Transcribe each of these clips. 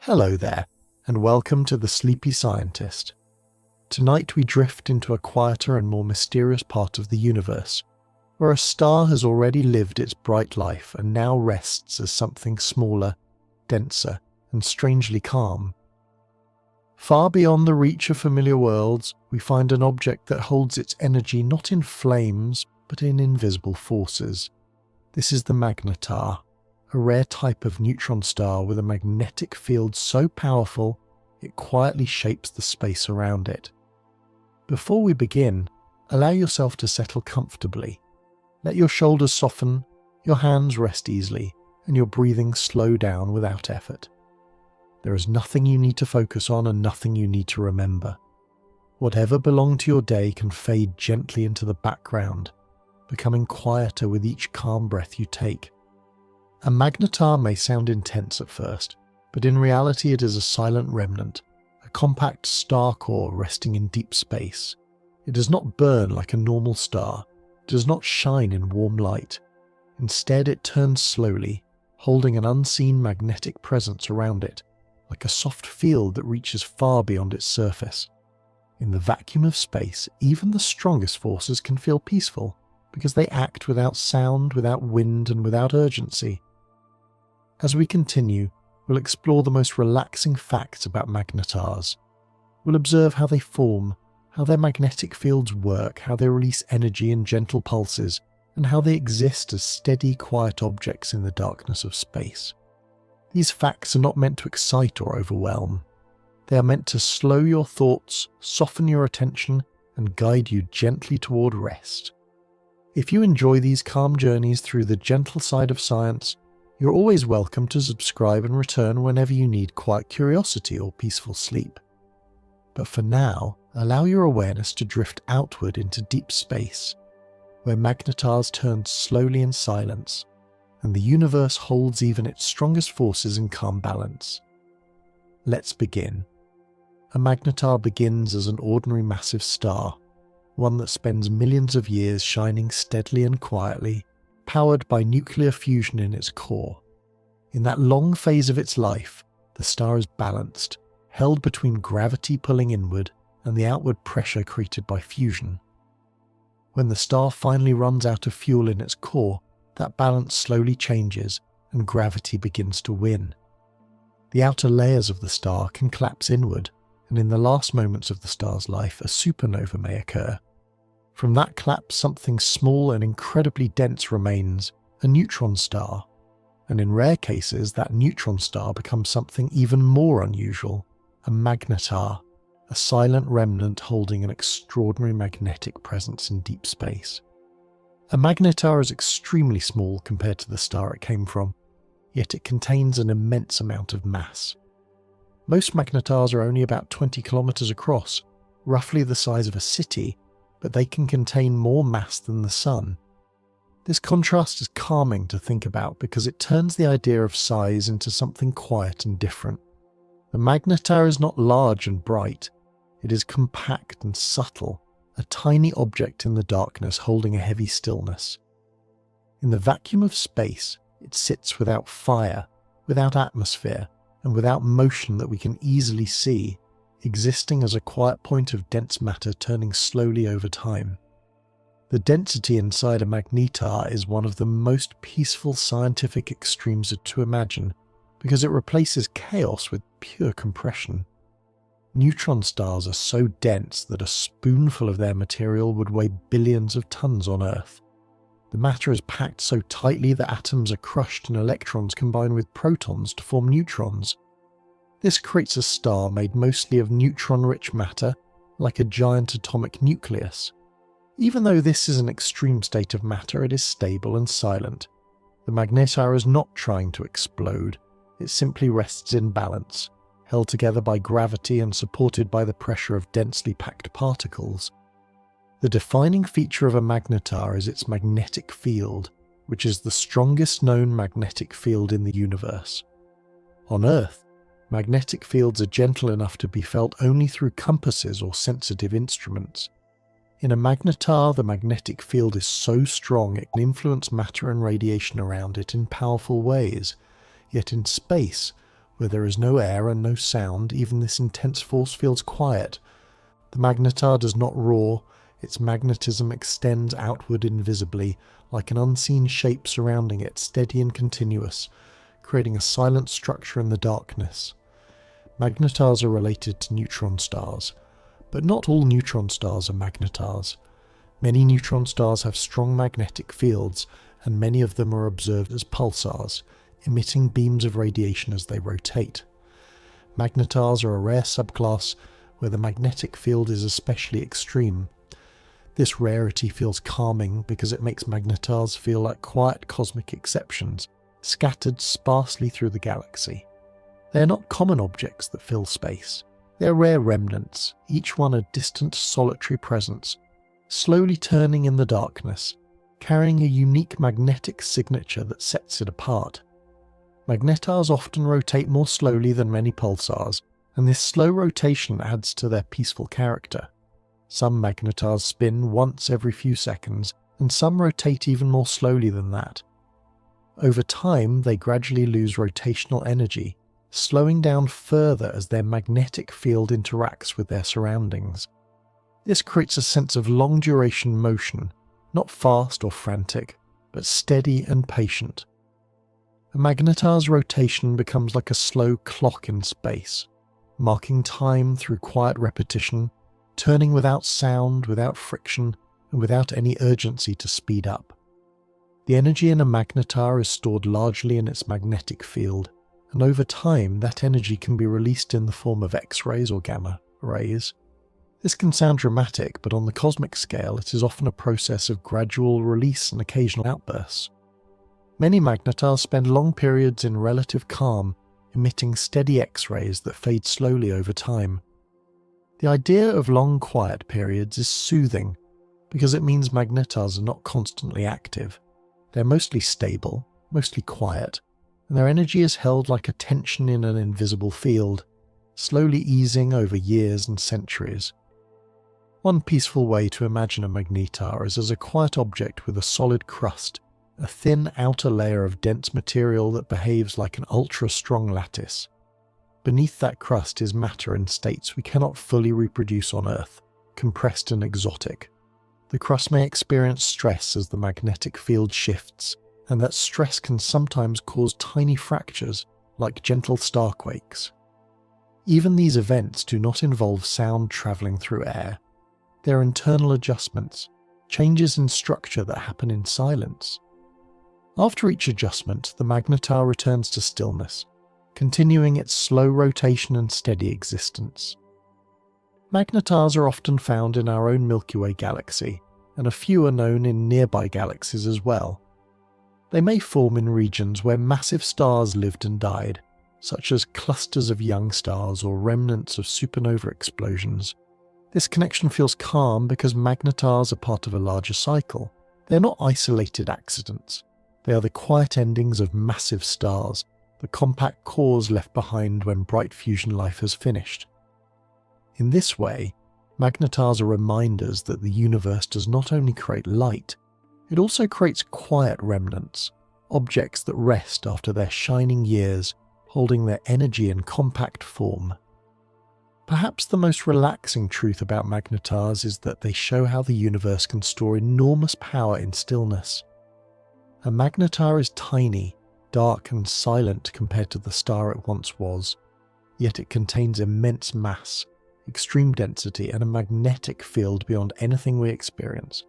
Hello there, and welcome to The Sleepy Scientist. Tonight we drift into a quieter and more mysterious part of the universe, where a star has already lived its bright life and now rests as something smaller, denser, and strangely calm. Far beyond the reach of familiar worlds, we find an object that holds its energy not in flames, but in invisible forces. This is the Magnetar, a rare type of neutron star with a magnetic field so powerful it quietly shapes the space around it. Before we begin, allow yourself to settle comfortably. Let your shoulders soften, your hands rest easily, and your breathing slow down without effort. There is nothing you need to focus on and nothing you need to remember. Whatever belonged to your day can fade gently into the background, becoming quieter with each calm breath you take. A magnetar may sound intense at first, but in reality it is a silent remnant, a compact star core resting in deep space. It does not burn like a normal star, it does not shine in warm light. Instead it turns slowly, holding an unseen magnetic presence around it, like a soft field that reaches far beyond its surface. In the vacuum of space, even the strongest forces can feel peaceful, because they act without sound, without wind, and without urgency. As we continue, we'll explore the most relaxing facts about magnetars. We'll observe how they form, how their magnetic fields work, how they release energy in gentle pulses, and how they exist as steady, quiet objects in the darkness of space. These facts are not meant to excite or overwhelm. They are meant to slow your thoughts, soften your attention, and guide you gently toward rest. If you enjoy these calm journeys through the gentle side of science, you're always welcome to subscribe and return whenever you need quiet curiosity or peaceful sleep. But for now, allow your awareness to drift outward into deep space, where magnetars turn slowly in silence, and the universe holds even its strongest forces in calm balance. Let's begin. A magnetar begins as an ordinary massive star, one that spends millions of years shining steadily and quietly, powered by nuclear fusion in its core. In that long phase of its life, the star is balanced, held between gravity pulling inward and the outward pressure created by fusion. When the star finally runs out of fuel in its core, that balance slowly changes and gravity begins to win. The outer layers of the star can collapse inward, and in the last moments of the star's life, a supernova may occur. From that collapse, something small and incredibly dense remains, a neutron star. And in rare cases, that neutron star becomes something even more unusual, a magnetar, a silent remnant holding an extraordinary magnetic presence in deep space. A magnetar is extremely small compared to the star it came from, yet it contains an immense amount of mass. Most magnetars are only about 20 kilometers across, roughly the size of a city, but they can contain more mass than the Sun. This contrast is calming to think about because it turns the idea of size into something quiet and different. The magnetar is not large and bright, it is compact and subtle, a tiny object in the darkness holding a heavy stillness. In the vacuum of space, it sits without fire, without atmosphere, and without motion that we can easily see, existing as a quiet point of dense matter turning slowly over time. The density inside a magnetar is one of the most peaceful scientific extremes to imagine, because it replaces chaos with pure compression. Neutron stars are so dense that a spoonful of their material would weigh billions of tons on Earth. The matter is packed so tightly that atoms are crushed and electrons combine with protons to form neutrons. This creates a star made mostly of neutron-rich matter, like a giant atomic nucleus. Even though this is an extreme state of matter, it is stable and silent. The magnetar is not trying to explode, it simply rests in balance, held together by gravity and supported by the pressure of densely packed particles. The defining feature of a magnetar is its magnetic field, which is the strongest known magnetic field in the universe. On Earth, magnetic fields are gentle enough to be felt only through compasses or sensitive instruments. In a magnetar, the magnetic field is so strong it can influence matter and radiation around it in powerful ways, yet in space, Where there is no air and no sound, even this intense force feels quiet. The magnetar does not roar, its magnetism extends outward invisibly, like an unseen shape surrounding it, steady and continuous, creating a silent structure in the darkness. Magnetars are related to neutron stars, but not all neutron stars are magnetars. Many neutron stars have strong magnetic fields, and many of them are observed as pulsars, emitting beams of radiation as they rotate. Magnetars are a rare subclass where the magnetic field is especially extreme. This rarity feels calming because it makes magnetars feel like quiet cosmic exceptions, scattered sparsely through the galaxy. They are not common objects that fill space. They are rare remnants, each one a distant solitary presence, slowly turning in the darkness, carrying a unique magnetic signature that sets it apart. Magnetars often rotate more slowly than many pulsars, and this slow rotation adds to their peaceful character. Some magnetars spin once every few seconds, and some rotate even more slowly than that. Over time, they gradually lose rotational energy, slowing down further as their magnetic field interacts with their surroundings. This creates a sense of long-duration motion, not fast or frantic, but steady and patient. A magnetar's rotation becomes like a slow clock in space, marking time through quiet repetition, turning without sound, without friction, and without any urgency to speed up. The energy in a magnetar is stored largely in its magnetic field, and over time that energy can be released in the form of X-rays or gamma rays. This can sound dramatic, but on the cosmic scale it is often a process of gradual release and occasional outbursts. Many magnetars spend long periods in relative calm, emitting steady X-rays that fade slowly over time. The idea of long quiet periods is soothing, because it means magnetars are not constantly active. They're mostly stable, mostly quiet, and their energy is held like a tension in an invisible field, slowly easing over years and centuries. One peaceful way to imagine a magnetar is as a quiet object with a solid crust, a thin outer layer of dense material that behaves like an ultra-strong lattice. Beneath that crust is matter in states we cannot fully reproduce on Earth, compressed and exotic. The crust may experience stress as the magnetic field shifts, and that stress can sometimes cause tiny fractures, like gentle starquakes. Even these events do not involve sound travelling through air. They are internal adjustments, changes in structure that happen in silence. After each adjustment, the magnetar returns to stillness, continuing its slow rotation and steady existence. Magnetars are often found in our own Milky Way galaxy, and a few are known in nearby galaxies as well. They may form in regions where massive stars lived and died, such as clusters of young stars or remnants of supernova explosions. This connection feels calm because magnetars are part of a larger cycle. They are not isolated accidents. They are the quiet endings of massive stars, the compact cores left behind when bright fusion life has finished. In this way, magnetars are reminders that the universe does not only create light, it also creates quiet remnants, objects that rest after their shining years, holding their energy in compact form. Perhaps the most relaxing truth about magnetars is that they show how the universe can store enormous power in stillness. A magnetar is tiny, dark and silent compared to the star it once was, yet it contains immense mass, extreme density, and a magnetic field beyond anything we experience.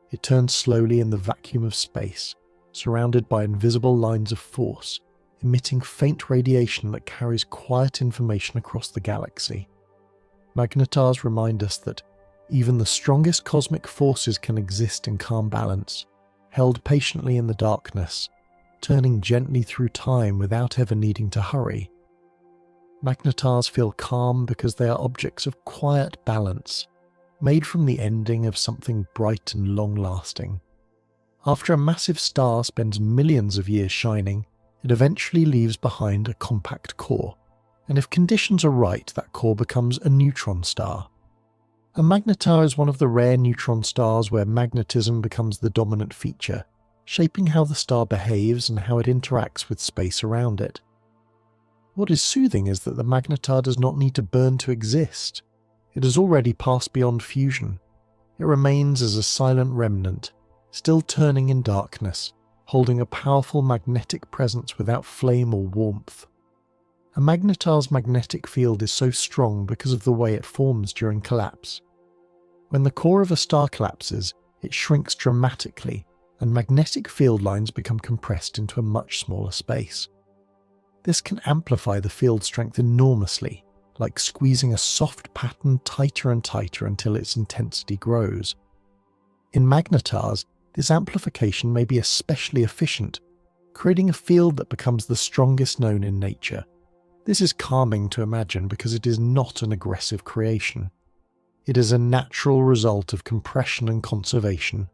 It turns slowly in the vacuum of space, surrounded by invisible lines of force, emitting faint radiation that carries quiet information across the galaxy. Magnetars remind us that even the strongest cosmic forces can exist in calm balance, held patiently in the darkness, turning gently through time without ever needing to hurry. Magnetars feel calm because they are objects of quiet balance, made from the ending of something bright and long-lasting. After a massive star spends millions of years shining, it eventually leaves behind a compact core, and if conditions are right, that core becomes a neutron star. A magnetar is one of the rare neutron stars where magnetism becomes the dominant feature, shaping how the star behaves and how it interacts with space around it. What is soothing is that the magnetar does not need to burn to exist. It has already passed beyond fusion. It remains as a silent remnant, still turning in darkness, holding a powerful magnetic presence without flame or warmth. A magnetar's magnetic field is so strong because of the way it forms during collapse. When the core of a star collapses, it shrinks dramatically, and magnetic field lines become compressed into a much smaller space. This can amplify the field strength enormously, like squeezing a soft pattern tighter and tighter until its intensity grows. In magnetars, this amplification may be especially efficient, creating a field that becomes the strongest known in nature. This is calming to imagine because it is not an aggressive creation. It is a natural result of compression and conservation.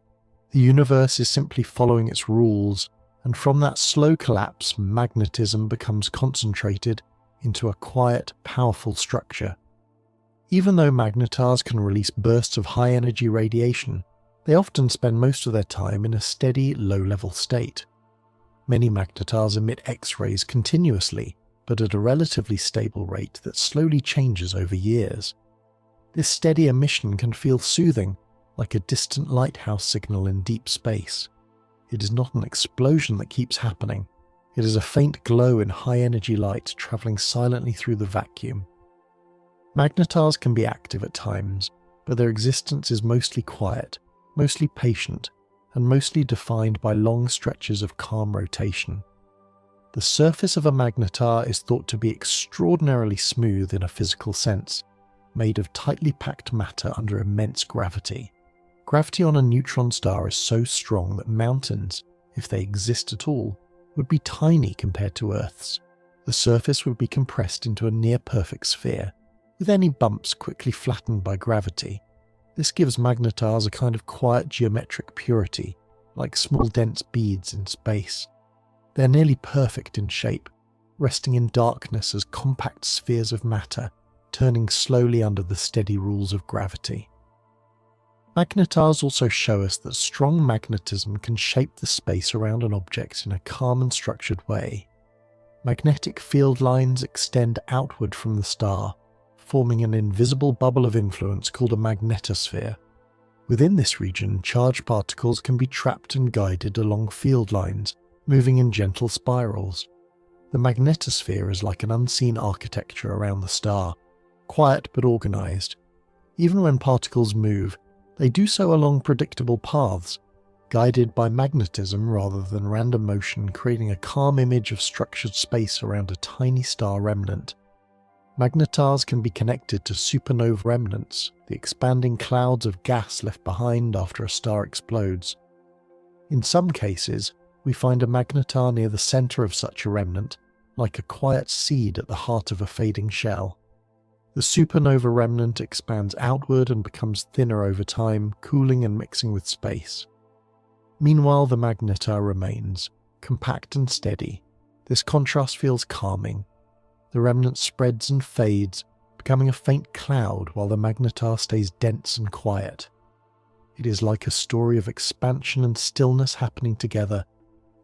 The universe is simply following its rules, and from that slow collapse, magnetism becomes concentrated into a quiet, powerful structure. Even though magnetars can release bursts of high-energy radiation, they often spend most of their time in a steady, low-level state. Many magnetars emit X-rays continuously, but at a relatively stable rate that slowly changes over years. This steady emission can feel soothing, like a distant lighthouse signal in deep space. It is not an explosion that keeps happening. It is a faint glow in high-energy light traveling silently through the vacuum. Magnetars can be active at times, but their existence is mostly quiet, mostly patient, and mostly defined by long stretches of calm rotation. The surface of a magnetar is thought to be extraordinarily smooth in a physical sense, made of tightly packed matter under immense gravity. Gravity on a neutron star is so strong that mountains, if they exist at all, would be tiny compared to Earth's. The surface would be compressed into a near-perfect sphere, with any bumps quickly flattened by gravity. This gives magnetars a kind of quiet geometric purity, like small dense beads in space. They are nearly perfect in shape, resting in darkness as compact spheres of matter, turning slowly under the steady rules of gravity. Magnetars also show us that strong magnetism can shape the space around an object in a calm and structured way. Magnetic field lines extend outward from the star, forming an invisible bubble of influence called a magnetosphere. Within this region, charged particles can be trapped and guided along field lines, moving in gentle spirals. The magnetosphere is like an unseen architecture around the star, quiet but organized. Even when particles move, they do so along predictable paths, guided by magnetism rather than random motion, creating a calm image of structured space around a tiny star remnant. Magnetars can be connected to supernova remnants, the expanding clouds of gas left behind after a star explodes. In some cases, we find a magnetar near the center of such a remnant, like a quiet seed at the heart of a fading shell. The supernova remnant expands outward and becomes thinner over time, cooling and mixing with space. Meanwhile, the magnetar remains, compact and steady. This contrast feels calming. The remnant spreads and fades, becoming a faint cloud while the magnetar stays dense and quiet. It is like a story of expansion and stillness happening together,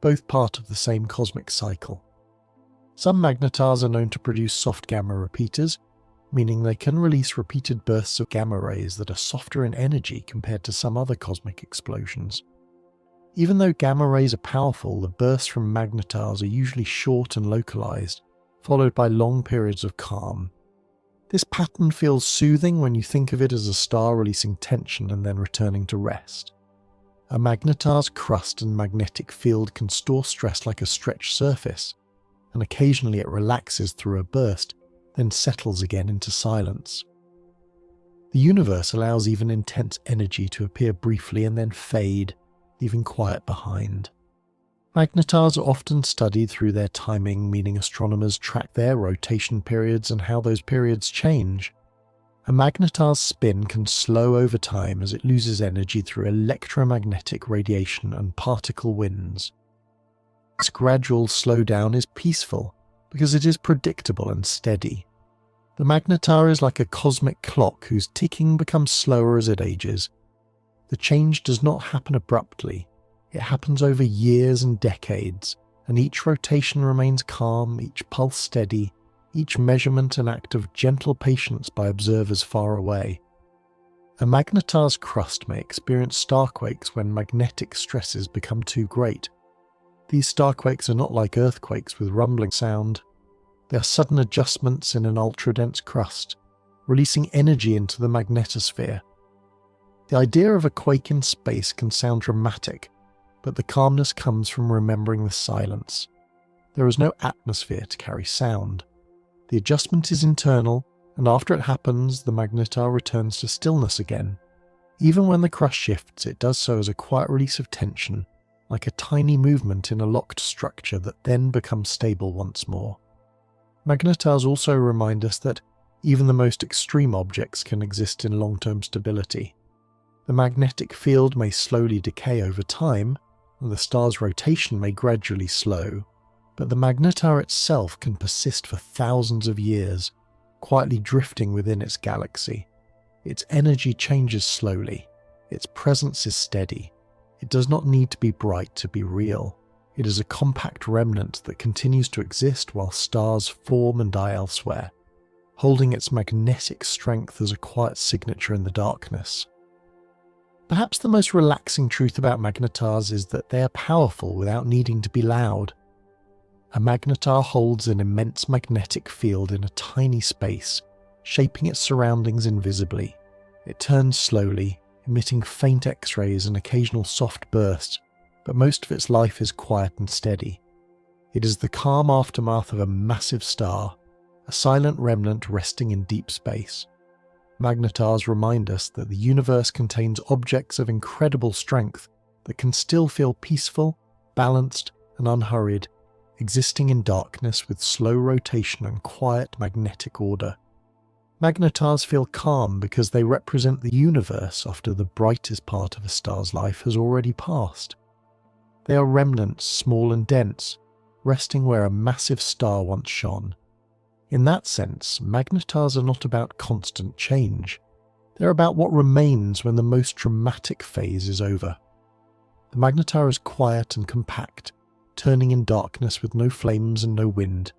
both part of the same cosmic cycle. Some magnetars are known to produce soft gamma repeaters, meaning they can release repeated bursts of gamma rays that are softer in energy compared to some other cosmic explosions. Even though gamma rays are powerful, the bursts from magnetars are usually short and localized, followed by long periods of calm. This pattern feels soothing when you think of it as a star releasing tension and then returning to rest. A magnetar's crust and magnetic field can store stress like a stretched surface, and occasionally it relaxes through a burst, then settles again into silence. The universe allows even intense energy to appear briefly and then fade, leaving quiet behind. Magnetars are often studied through their timing, meaning astronomers track their rotation periods and how those periods change. A magnetar's spin can slow over time as it loses energy through electromagnetic radiation and particle winds. This gradual slowdown is peaceful because it is predictable and steady. The magnetar is like a cosmic clock whose ticking becomes slower as it ages. The change does not happen abruptly. It happens over years and decades, and each rotation remains calm, each pulse steady, each measurement an act of gentle patience by observers far away. A magnetar's crust may experience starquakes when magnetic stresses become too great. These starquakes are not like earthquakes with rumbling sound. They are sudden adjustments in an ultra-dense crust, releasing energy into the magnetosphere. The idea of a quake in space can sound dramatic, but the calmness comes from remembering the silence. There is no atmosphere to carry sound. The adjustment is internal, and after it happens, the magnetar returns to stillness again. Even when the crust shifts, it does so as a quiet release of tension, like a tiny movement in a locked structure that then becomes stable once more. Magnetars also remind us that even the most extreme objects can exist in long-term stability. The magnetic field may slowly decay over time, and the star's rotation may gradually slow, but the magnetar itself can persist for thousands of years, quietly drifting within its galaxy. Its energy changes slowly. Its presence is steady. It does not need to be bright to be real. It is a compact remnant that continues to exist while stars form and die elsewhere, holding its magnetic strength as a quiet signature in the darkness. Perhaps the most relaxing truth about magnetars is that they are powerful without needing to be loud. A magnetar holds an immense magnetic field in a tiny space, shaping its surroundings invisibly. It turns slowly, emitting faint X-rays and occasional soft bursts, but most of its life is quiet and steady. It is the calm aftermath of a massive star, a silent remnant resting in deep space. Magnetars remind us that the universe contains objects of incredible strength that can still feel peaceful, balanced, and unhurried, existing in darkness with slow rotation and quiet magnetic order. Magnetars feel calm because they represent the universe after the brightest part of a star's life has already passed. They are remnants, small and dense, resting where a massive star once shone. In that sense, magnetars are not about constant change. They're about what remains when the most dramatic phase is over. The magnetar is quiet and compact, turning in darkness with no flames and no wind.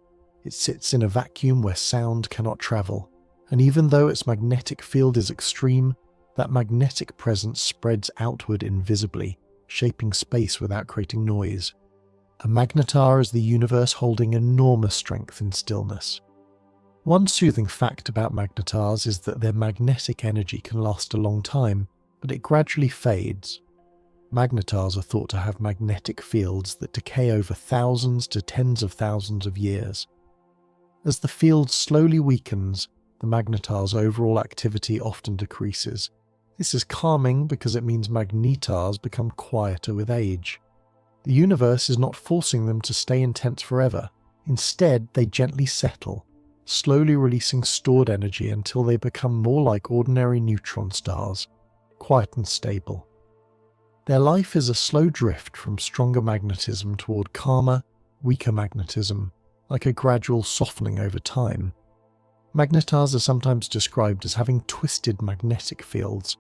It sits in a vacuum where sound cannot travel, and even though its magnetic field is extreme, that magnetic presence spreads outward invisibly, shaping space without creating noise. A magnetar is the universe holding enormous strength in stillness. One soothing fact about magnetars is that their magnetic energy can last a long time, but it gradually fades. Magnetars are thought to have magnetic fields that decay over thousands to tens of thousands of years. As the field slowly weakens, the magnetar's overall activity often decreases. This is calming because it means magnetars become quieter with age. The universe is not forcing them to stay intense forever. Instead, they gently settle, slowly releasing stored energy until they become more like ordinary neutron stars, quiet and stable. Their life is a slow drift from stronger magnetism toward calmer, weaker magnetism, like a gradual softening over time. Magnetars are sometimes described as having twisted magnetic fields,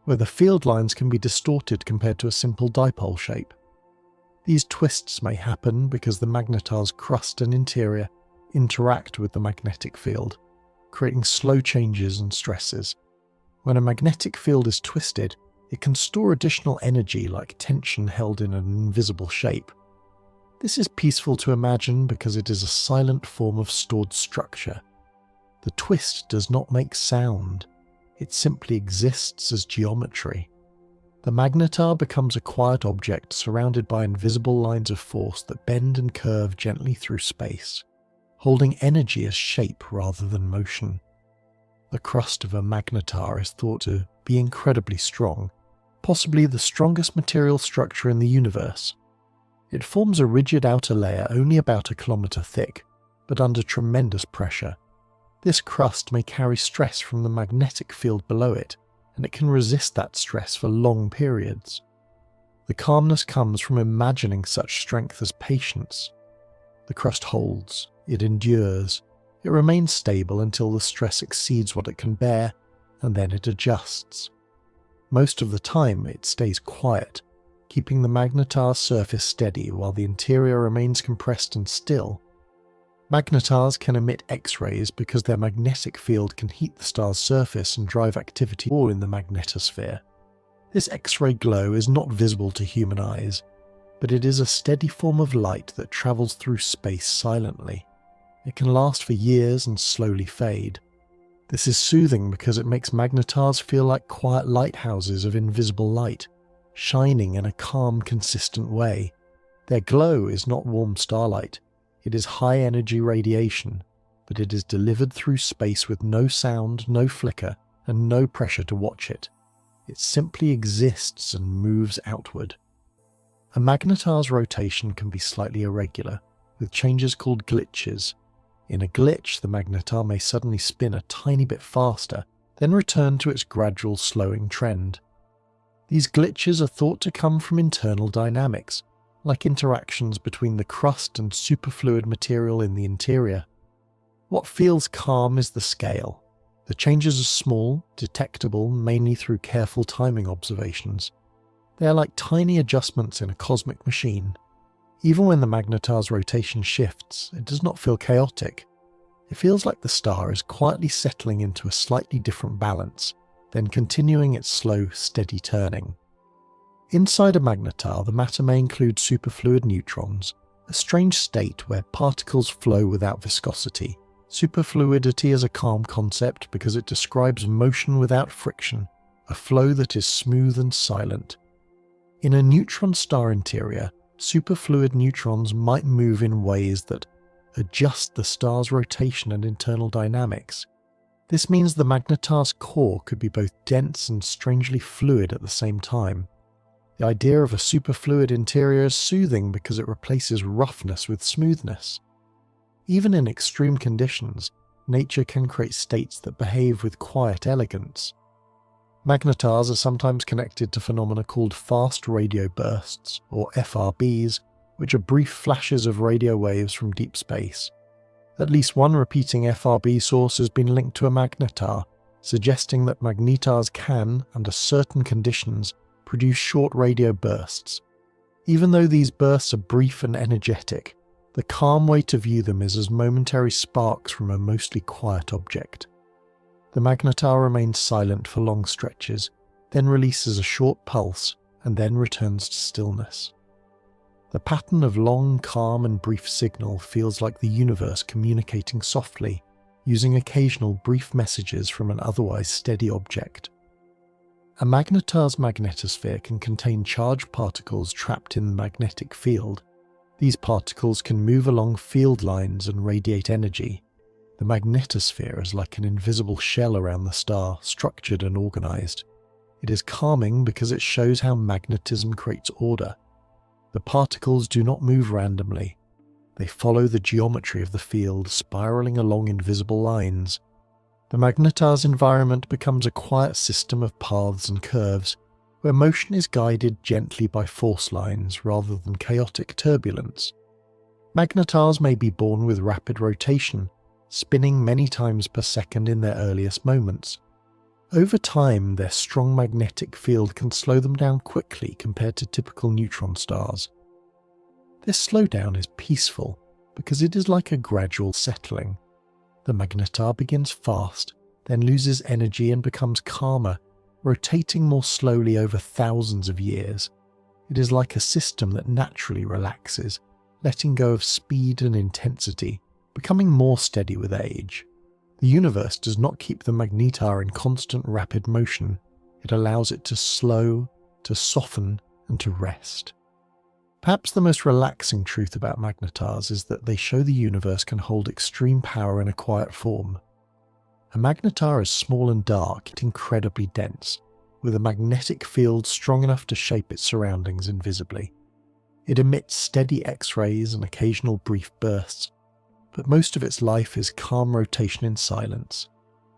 where the field lines can be distorted compared to a simple dipole shape. These twists may happen because the magnetar's crust and interior interact with the magnetic field, creating slow changes and stresses. When a magnetic field is twisted, it can store additional energy like tension held in an invisible shape. This is peaceful to imagine because it is a silent form of stored structure. The twist does not make sound, it simply exists as geometry. The magnetar becomes a quiet object surrounded by invisible lines of force that bend and curve gently through space, holding energy as shape rather than motion. The crust of a magnetar is thought to be incredibly strong, possibly the strongest material structure in the universe. It forms a rigid outer layer only about 1 kilometer thick, but under tremendous pressure. This crust may carry stress from the magnetic field below it, and it can resist that stress for long periods. The calmness comes from imagining such strength as patience. The crust holds, it endures, it remains stable until the stress exceeds what it can bear, and then it adjusts. Most of the time it stays quiet, keeping the magnetar's surface steady while the interior remains compressed and still. Magnetars can emit X-rays because their magnetic field can heat the star's surface and drive activity all in the magnetosphere. This X-ray glow is not visible to human eyes, but it is a steady form of light that travels through space silently. It can last for years and slowly fade. This is soothing because it makes magnetars feel like quiet lighthouses of invisible light, shining in a calm, consistent way. Their glow is not warm starlight. It is high-energy radiation, but it is delivered through space with no sound, no flicker, and no pressure to watch it. It simply exists and moves outward. A magnetar's rotation can be slightly irregular, with changes called glitches. In a glitch, the magnetar may suddenly spin a tiny bit faster, then return to its gradual slowing trend. These glitches are thought to come from internal dynamics, like interactions between the crust and superfluid material in the interior. What feels calm is the scale. The changes are small, detectable mainly through careful timing observations. They are like tiny adjustments in a cosmic machine. Even when the magnetar's rotation shifts, it does not feel chaotic. It feels like the star is quietly settling into a slightly different balance, then continuing its slow, steady turning. Inside a magnetar, the matter may include superfluid neutrons, a strange state where particles flow without viscosity. Superfluidity is a calm concept because it describes motion without friction, a flow that is smooth and silent. In a neutron star interior, superfluid neutrons might move in ways that adjust the star's rotation and internal dynamics. This means the magnetar's core could be both dense and strangely fluid at the same time. The idea of a superfluid interior is soothing because it replaces roughness with smoothness. Even in extreme conditions, nature can create states that behave with quiet elegance. Magnetars are sometimes connected to phenomena called fast radio bursts, or FRBs, which are brief flashes of radio waves from deep space. At least one repeating FRB source has been linked to a magnetar, suggesting that magnetars can, under certain conditions, produce short radio bursts. Even though these bursts are brief and energetic, the calm way to view them is as momentary sparks from a mostly quiet object. The magnetar remains silent for long stretches, then releases a short pulse, and then returns to stillness. The pattern of long, calm and brief signal feels like the universe communicating softly, using occasional brief messages from an otherwise steady object. A magnetar's magnetosphere can contain charged particles trapped in the magnetic field. These particles can move along field lines and radiate energy. The magnetosphere is like an invisible shell around the star, structured and organized. It is calming because it shows how magnetism creates order. The particles do not move randomly. They follow the geometry of the field, spiraling along invisible lines. The magnetar's environment becomes a quiet system of paths and curves, where motion is guided gently by force lines rather than chaotic turbulence. Magnetars may be born with rapid rotation, spinning many times per second in their earliest moments. Over time, their strong magnetic field can slow them down quickly compared to typical neutron stars. This slowdown is peaceful because it is like a gradual settling. The magnetar begins fast, then loses energy and becomes calmer, rotating more slowly over thousands of years. It is like a system that naturally relaxes, letting go of speed and intensity, becoming more steady with age. The universe does not keep the magnetar in constant rapid motion. It allows it to slow, to soften, and to rest. Perhaps the most relaxing truth about magnetars is that they show the universe can hold extreme power in a quiet form. A magnetar is small and dark, yet incredibly dense, with a magnetic field strong enough to shape its surroundings invisibly. It emits steady X-rays and occasional brief bursts, but most of its life is calm rotation in silence.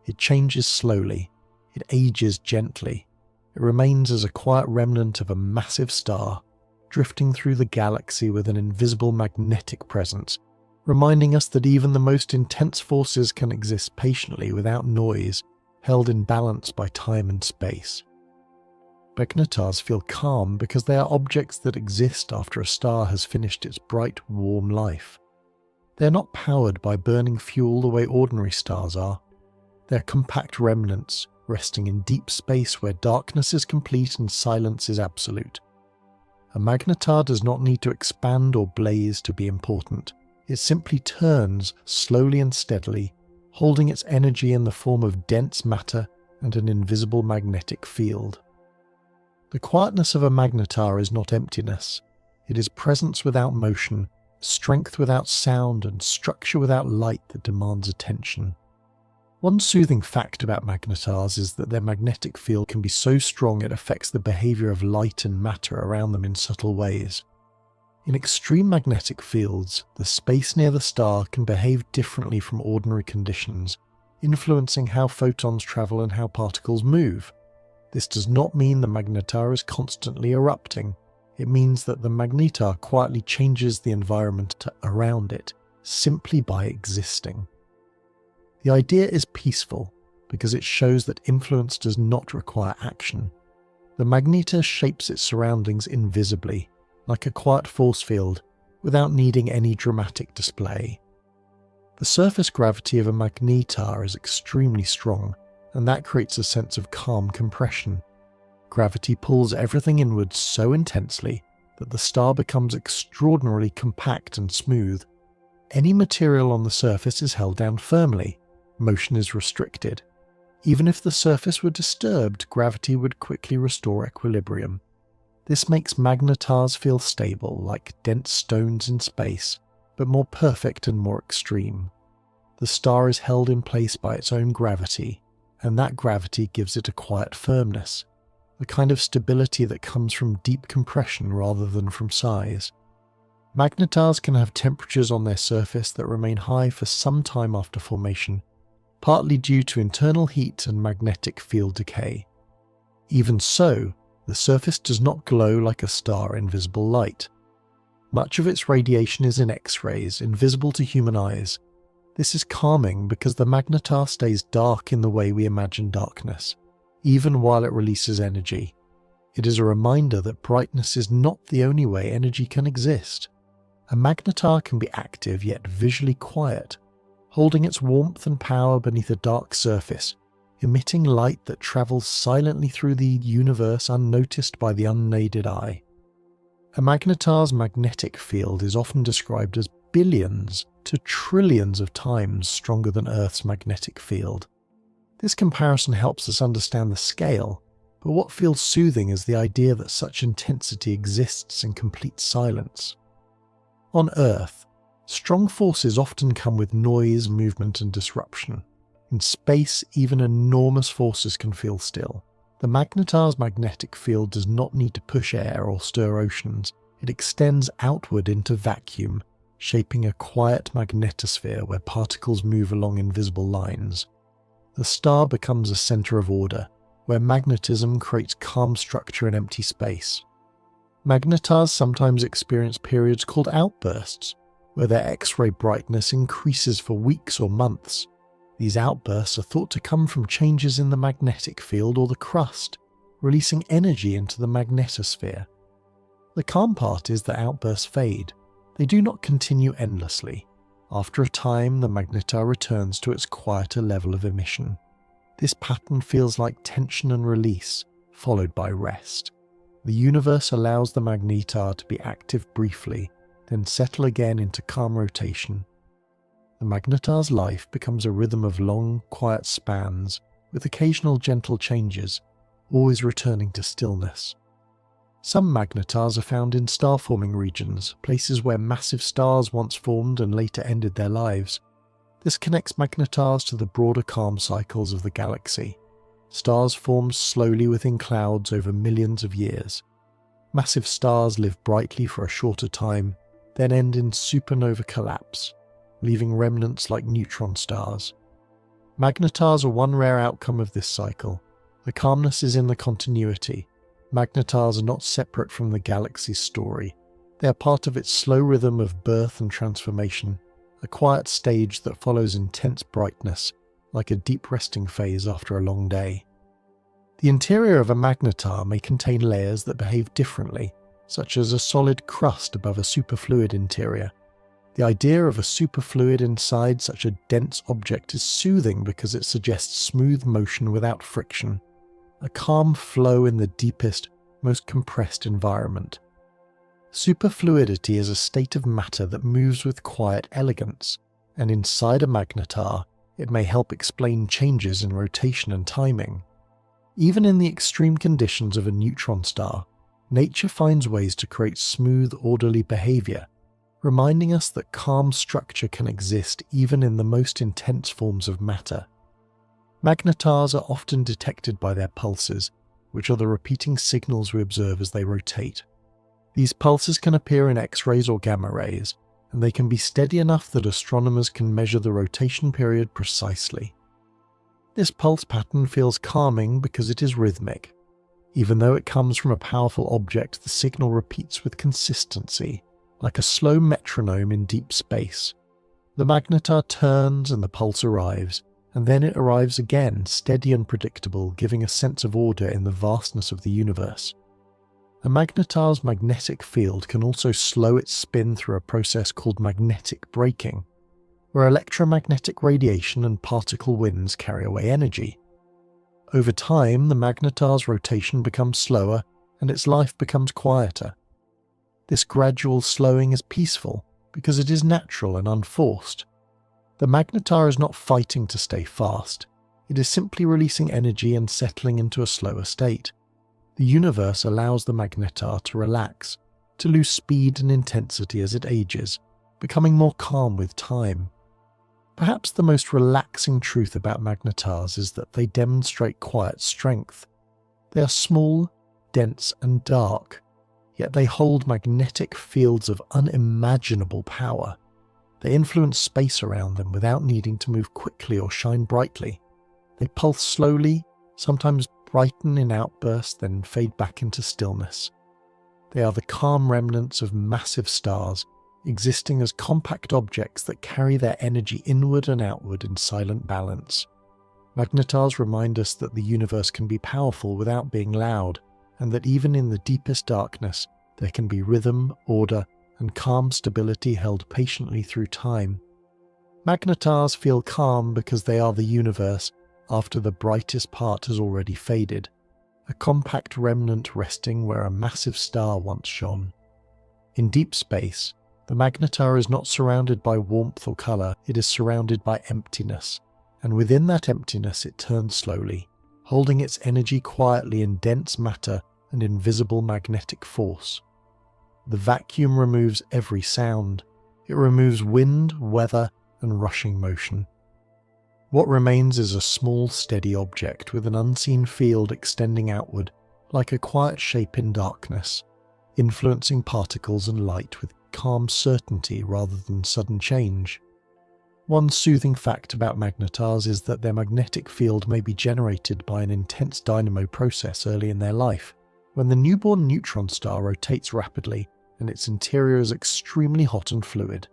It changes slowly, it ages gently, it remains as a quiet remnant of a massive star, drifting through the galaxy with an invisible magnetic presence, reminding us that even the most intense forces can exist patiently without noise, held in balance by time and space. Magnetars feel calm because they are objects that exist after a star has finished its bright, warm life. They're not powered by burning fuel the way ordinary stars are. They're compact remnants, resting in deep space where darkness is complete and silence is absolute. A magnetar does not need to expand or blaze to be important. It simply turns slowly and steadily, holding its energy in the form of dense matter and an invisible magnetic field. The quietness of a magnetar is not emptiness. It is presence without motion, strength without sound, and structure without light that demands attention. One soothing fact about magnetars is that their magnetic field can be so strong it affects the behavior of light and matter around them in subtle ways. In extreme magnetic fields, the space near the star can behave differently from ordinary conditions, influencing how photons travel and how particles move. This does not mean the magnetar is constantly erupting. It means that the magnetar quietly changes the environment around it, simply by existing. The idea is peaceful because it shows that influence does not require action. The magnetar shapes its surroundings invisibly, like a quiet force field, without needing any dramatic display. The surface gravity of a magnetar is extremely strong, and that creates a sense of calm compression. Gravity pulls everything inwards so intensely that the star becomes extraordinarily compact and smooth. Any material on the surface is held down firmly. Motion is restricted. Even if the surface were disturbed, gravity would quickly restore equilibrium. This makes magnetars feel stable, like dense stones in space, but more perfect and more extreme. The star is held in place by its own gravity, and that gravity gives it a quiet firmness, the kind of stability that comes from deep compression rather than from size. Magnetars can have temperatures on their surface that remain high for some time after formation, partly due to internal heat and magnetic field decay. Even so, the surface does not glow like a star in visible light. Much of its radiation is in X-rays, invisible to human eyes. This is calming because the magnetar stays dark in the way we imagine darkness, even while it releases energy. It is a reminder that brightness is not the only way energy can exist. A magnetar can be active yet visually quiet, holding its warmth and power beneath a dark surface, emitting light that travels silently through the universe unnoticed by the unaided eye. A magnetar's magnetic field is often described as billions to trillions of times stronger than Earth's magnetic field. This comparison helps us understand the scale, but what feels soothing is the idea that such intensity exists in complete silence. On Earth, strong forces often come with noise, movement, and disruption. In space, even enormous forces can feel still. The magnetar's magnetic field does not need to push air or stir oceans. It extends outward into vacuum, shaping a quiet magnetosphere where particles move along invisible lines. The star becomes a center of order, where magnetism creates calm structure in empty space. Magnetars sometimes experience periods called outbursts, where their X-ray brightness increases for weeks or months. These outbursts are thought to come from changes in the magnetic field or the crust, releasing energy into the magnetosphere. The calm part is that outbursts fade. They do not continue endlessly. After a time, the magnetar returns to its quieter level of emission. This pattern feels like tension and release, followed by rest. The universe allows the magnetar to be active briefly, then settle again into calm rotation. The magnetar's life becomes a rhythm of long, quiet spans, with occasional gentle changes, always returning to stillness. Some magnetars are found in star-forming regions, places where massive stars once formed and later ended their lives. This connects magnetars to the broader calm cycles of the galaxy. Stars form slowly within clouds over millions of years. Massive stars live brightly for a shorter time, then end in supernova collapse, leaving remnants like neutron stars. Magnetars are one rare outcome of this cycle. The calmness is in the continuity. Magnetars are not separate from the galaxy's story. They are part of its slow rhythm of birth and transformation, a quiet stage that follows intense brightness, like a deep resting phase after a long day. The interior of a magnetar may contain layers that behave differently, such as a solid crust above a superfluid interior. The idea of a superfluid inside such a dense object is soothing because it suggests smooth motion without friction, a calm flow in the deepest, most compressed environment. Superfluidity is a state of matter that moves with quiet elegance, and inside a magnetar, it may help explain changes in rotation and timing. Even in the extreme conditions of a neutron star, nature finds ways to create smooth, orderly behavior, reminding us that calm structure can exist even in the most intense forms of matter. Magnetars are often detected by their pulses, which are the repeating signals we observe as they rotate. These pulses can appear in X-rays or gamma rays, and they can be steady enough that astronomers can measure the rotation period precisely. This pulse pattern feels calming because it is rhythmic. Even though it comes from a powerful object, the signal repeats with consistency, like a slow metronome in deep space. The magnetar turns and the pulse arrives, and then it arrives again, steady and predictable, giving a sense of order in the vastness of the universe. A magnetar's magnetic field can also slow its spin through a process called magnetic braking, where electromagnetic radiation and particle winds carry away energy. Over time, the magnetar's rotation becomes slower and its life becomes quieter. This gradual slowing is peaceful because it is natural and unforced. The magnetar is not fighting to stay fast, it is simply releasing energy and settling into a slower state. The universe allows the magnetar to relax, to lose speed and intensity as it ages, becoming more calm with time. Perhaps the most relaxing truth about magnetars is that they demonstrate quiet strength. They are small, dense and dark, yet they hold magnetic fields of unimaginable power. They influence space around them without needing to move quickly or shine brightly. They pulse slowly, sometimes brighten in outbursts, then fade back into stillness. They are the calm remnants of massive stars, existing as compact objects that carry their energy inward and outward in silent balance. Magnetars remind us that the universe can be powerful without being loud, and that even in the deepest darkness, there can be rhythm, order, and calm stability held patiently through time. Magnetars feel calm because they are the universe after the brightest part has already faded, a compact remnant resting where a massive star once shone. In deep space, the magnetar is not surrounded by warmth or colour, it is surrounded by emptiness, and within that emptiness it turns slowly, holding its energy quietly in dense matter and invisible magnetic force. The vacuum removes every sound. It removes wind, weather, and rushing motion. What remains is a small, steady object with an unseen field extending outward, like a quiet shape in darkness, influencing particles and light with calm certainty rather than sudden change. One soothing fact about magnetars is that their magnetic field may be generated by an intense dynamo process early in their life, when the newborn neutron star rotates rapidly and its interior is extremely hot and fluid.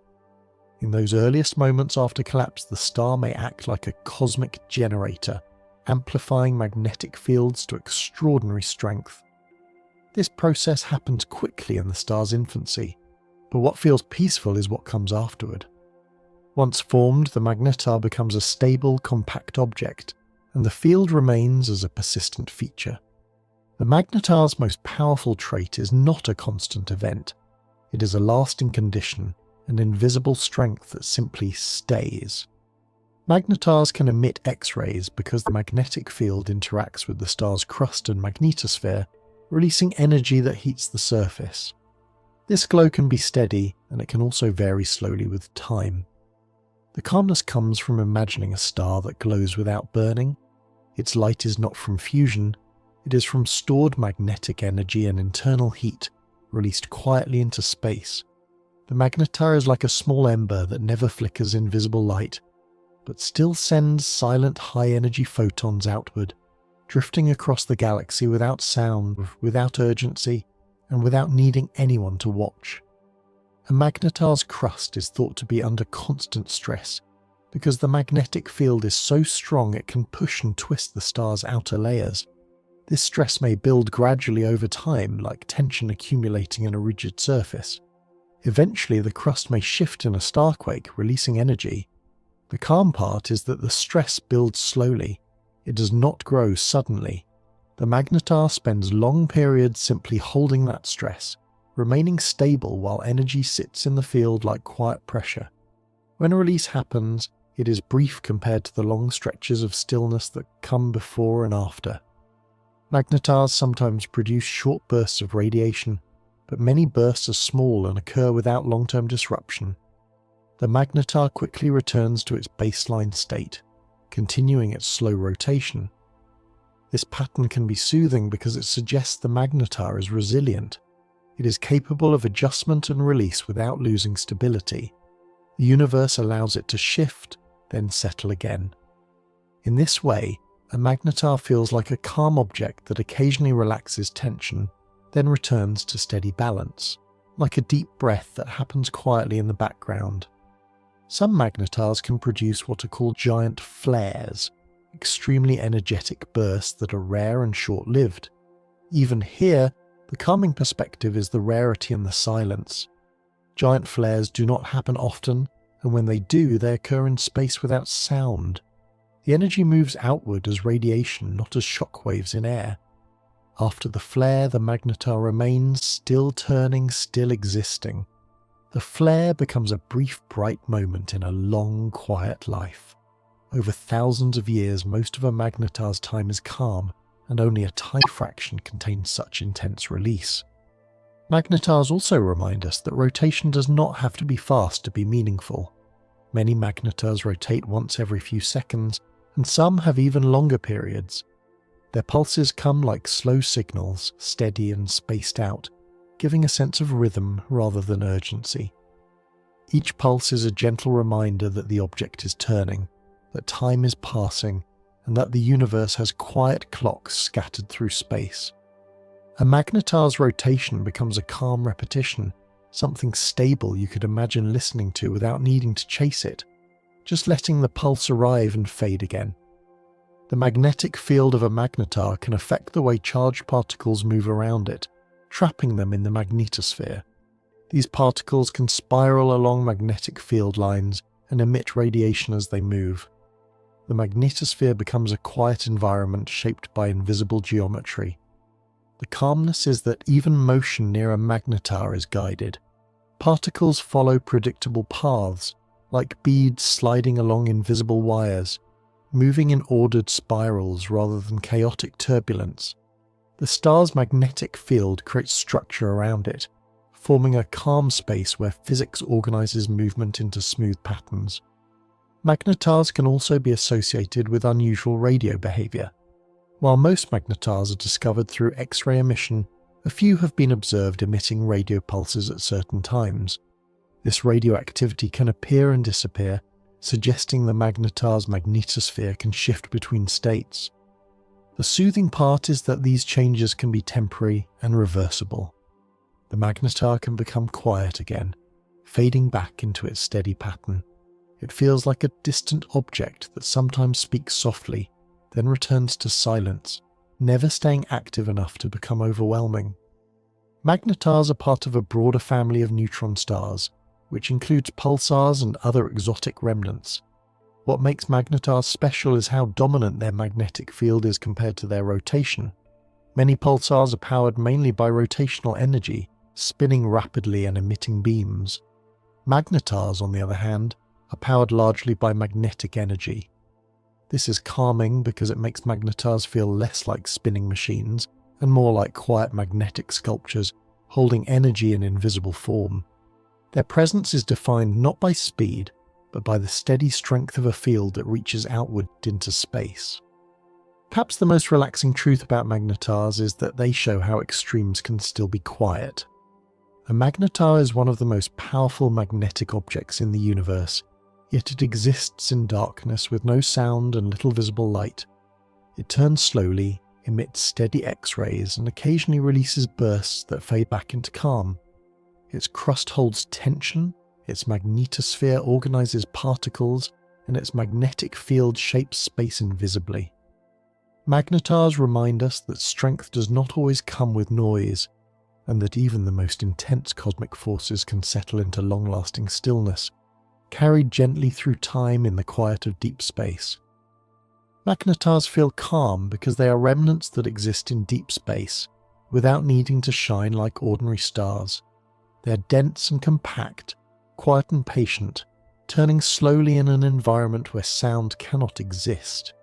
In those earliest moments after collapse, the star may act like a cosmic generator, amplifying magnetic fields to extraordinary strength. This process happens quickly in the star's infancy, but what feels peaceful is what comes afterward. Once formed, the magnetar becomes a stable, compact object, and the field remains as a persistent feature. The magnetar's most powerful trait is not a constant event. It is a lasting condition, an invisible strength that simply stays. Magnetars can emit X-rays because the magnetic field interacts with the star's crust and magnetosphere, releasing energy that heats the surface. This glow can be steady, and it can also vary slowly with time. The calmness comes from imagining a star that glows without burning. Its light is not from fusion, it is from stored magnetic energy and internal heat, released quietly into space. The magnetar is like a small ember that never flickers in visible light, but still sends silent high-energy photons outward, drifting across the galaxy without sound, without urgency, and without needing anyone to watch. A magnetar's crust is thought to be under constant stress, because the magnetic field is so strong it can push and twist the star's outer layers. This stress may build gradually over time, like tension accumulating in a rigid surface. Eventually, the crust may shift in a starquake, releasing energy. The calm part is that the stress builds slowly. It does not grow suddenly. The magnetar spends long periods simply holding that stress, remaining stable while energy sits in the field like quiet pressure. When a release happens, it is brief compared to the long stretches of stillness that come before and after. Magnetars sometimes produce short bursts of radiation, but many bursts are small and occur without long-term disruption. The magnetar quickly returns to its baseline state, continuing its slow rotation. This pattern can be soothing because it suggests the magnetar is resilient. It is capable of adjustment and release without losing stability. The universe allows it to shift, then settle again. In this way, a magnetar feels like a calm object that occasionally relaxes tension, then returns to steady balance, like a deep breath that happens quietly in the background. Some magnetars can produce what are called giant flares, extremely energetic bursts that are rare and short-lived. Even here, the calming perspective is the rarity and the silence. Giant flares do not happen often, and when they do, they occur in space without sound. The energy moves outward as radiation, not as shockwaves in air. After the flare, the magnetar remains still turning, still existing. The flare becomes a brief, bright moment in a long, quiet life. Over thousands of years, most of a magnetar's time is calm, and only a tiny fraction contains such intense release. Magnetars also remind us that rotation does not have to be fast to be meaningful. Many magnetars rotate once every few seconds, and some have even longer periods. Their pulses come like slow signals, steady and spaced out, giving a sense of rhythm rather than urgency. Each pulse is a gentle reminder that the object is turning, that time is passing, and that the universe has quiet clocks scattered through space. A magnetar's rotation becomes a calm repetition, something stable you could imagine listening to without needing to chase it, just letting the pulse arrive and fade again. The magnetic field of a magnetar can affect the way charged particles move around it, trapping them in the magnetosphere. These particles can spiral along magnetic field lines and emit radiation as they move. The magnetosphere becomes a quiet environment shaped by invisible geometry. The calmness is that even motion near a magnetar is guided. Particles follow predictable paths, like beads sliding along invisible wires, moving in ordered spirals rather than chaotic turbulence. The star's magnetic field creates structure around it, forming a calm space where physics organizes movement into smooth patterns. Magnetars can also be associated with unusual radio behavior. While most magnetars are discovered through X-ray emission, a few have been observed emitting radio pulses at certain times. This radioactivity can appear and disappear, suggesting the magnetar's magnetosphere can shift between states. The soothing part is that these changes can be temporary and reversible. The magnetar can become quiet again, fading back into its steady pattern. It feels like a distant object that sometimes speaks softly, then returns to silence, never staying active enough to become overwhelming. Magnetars are part of a broader family of neutron stars, which includes pulsars and other exotic remnants. What makes magnetars special is how dominant their magnetic field is compared to their rotation. Many pulsars are powered mainly by rotational energy, spinning rapidly and emitting beams. Magnetars, on the other hand, are powered largely by magnetic energy. This is calming because it makes magnetars feel less like spinning machines and more like quiet magnetic sculptures holding energy in invisible form. Their presence is defined not by speed, but by the steady strength of a field that reaches outward into space. Perhaps the most relaxing truth about magnetars is that they show how extremes can still be quiet. A magnetar is one of the most powerful magnetic objects in the universe, yet it exists in darkness with no sound and little visible light. It turns slowly, emits steady X-rays, and occasionally releases bursts that fade back into calm. Its crust holds tension, its magnetosphere organizes particles, and its magnetic field shapes space invisibly. Magnetars remind us that strength does not always come with noise. and that even the most intense cosmic forces can settle into long-lasting stillness, carried gently through time in the quiet of deep space. Magnetars feel calm because they are remnants that exist in deep space, without needing to shine like ordinary stars. They are dense and compact, quiet and patient, turning slowly in an environment where sound cannot exist.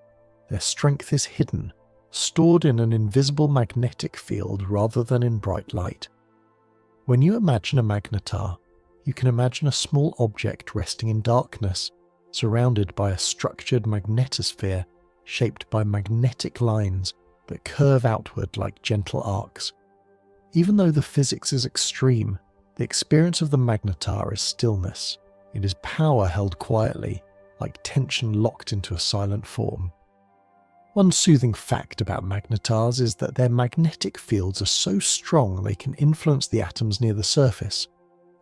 Their strength is hidden, stored in an invisible magnetic field rather than in bright light. When you imagine a magnetar, you can imagine a small object resting in darkness, surrounded by a structured magnetosphere shaped by magnetic lines that curve outward like gentle arcs. Even though the physics is extreme, the experience of the magnetar is stillness. It is power held quietly, like tension locked into a silent form. One soothing fact about magnetars is that their magnetic fields are so strong they can influence the atoms near the surface,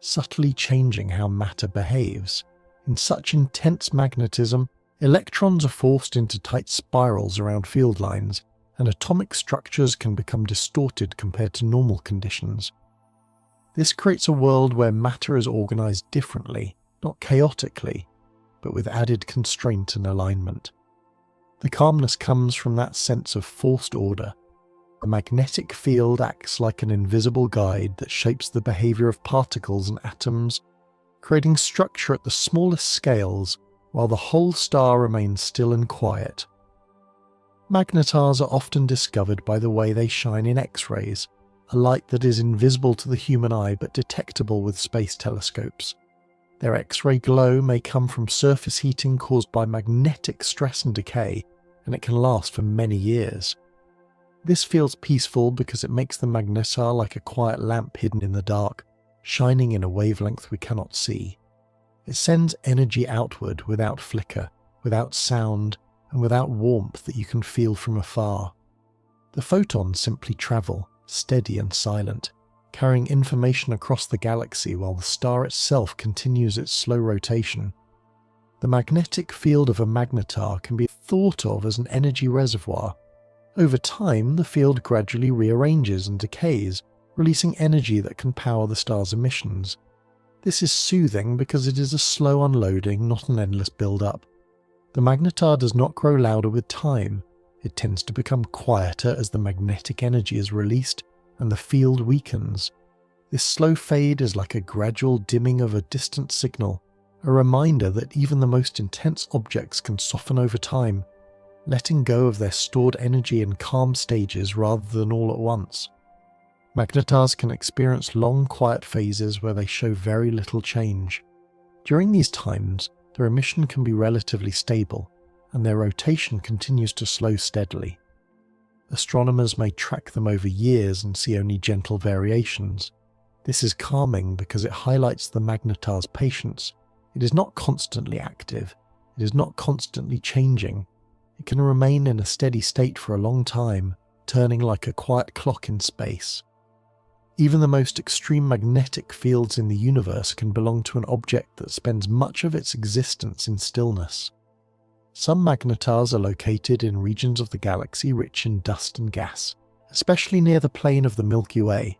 subtly changing how matter behaves. In such intense magnetism, electrons are forced into tight spirals around field lines, and atomic structures can become distorted compared to normal conditions. This creates a world where matter is organized differently, not chaotically, but with added constraint and alignment. The calmness comes from that sense of forced order. The magnetic field acts like an invisible guide that shapes the behavior of particles and atoms, creating structure at the smallest scales while the whole star remains still and quiet. Magnetars are often discovered by the way they shine in X-rays, a light that is invisible to the human eye but detectable with space telescopes. Their X-ray glow may come from surface heating caused by magnetic stress and decay, and it can last for many years. This feels peaceful because it makes the magnetar like a quiet lamp hidden in the dark, shining in a wavelength we cannot see. It sends energy outward without flicker, without sound, and without warmth that you can feel from afar. The photons simply travel, steady and silent, carrying information across the galaxy while the star itself continues its slow rotation. The magnetic field of a magnetar can be thought of as an energy reservoir. Over time, the field gradually rearranges and decays, releasing energy that can power the star's emissions. This is soothing because it is a slow unloading, not an endless build-up. The magnetar does not grow louder with time. It tends to become quieter as the magnetic energy is released and the field weakens. This slow fade is like a gradual dimming of a distant signal, a reminder that even the most intense objects can soften over time, letting go of their stored energy in calm stages rather than all at once. Magnetars can experience long, quiet phases where they show very little change. During these times, their emission can be relatively stable, and their rotation continues to slow steadily. Astronomers may track them over years and see only gentle variations. This is calming because it highlights the magnetar's patience. It is not constantly active. It is not constantly changing. It can remain in a steady state for a long time, turning like a quiet clock in space. Even the most extreme magnetic fields in the universe can belong to an object that spends much of its existence in stillness. Some magnetars are located in regions of the galaxy rich in dust and gas, especially near the plane of the Milky Way.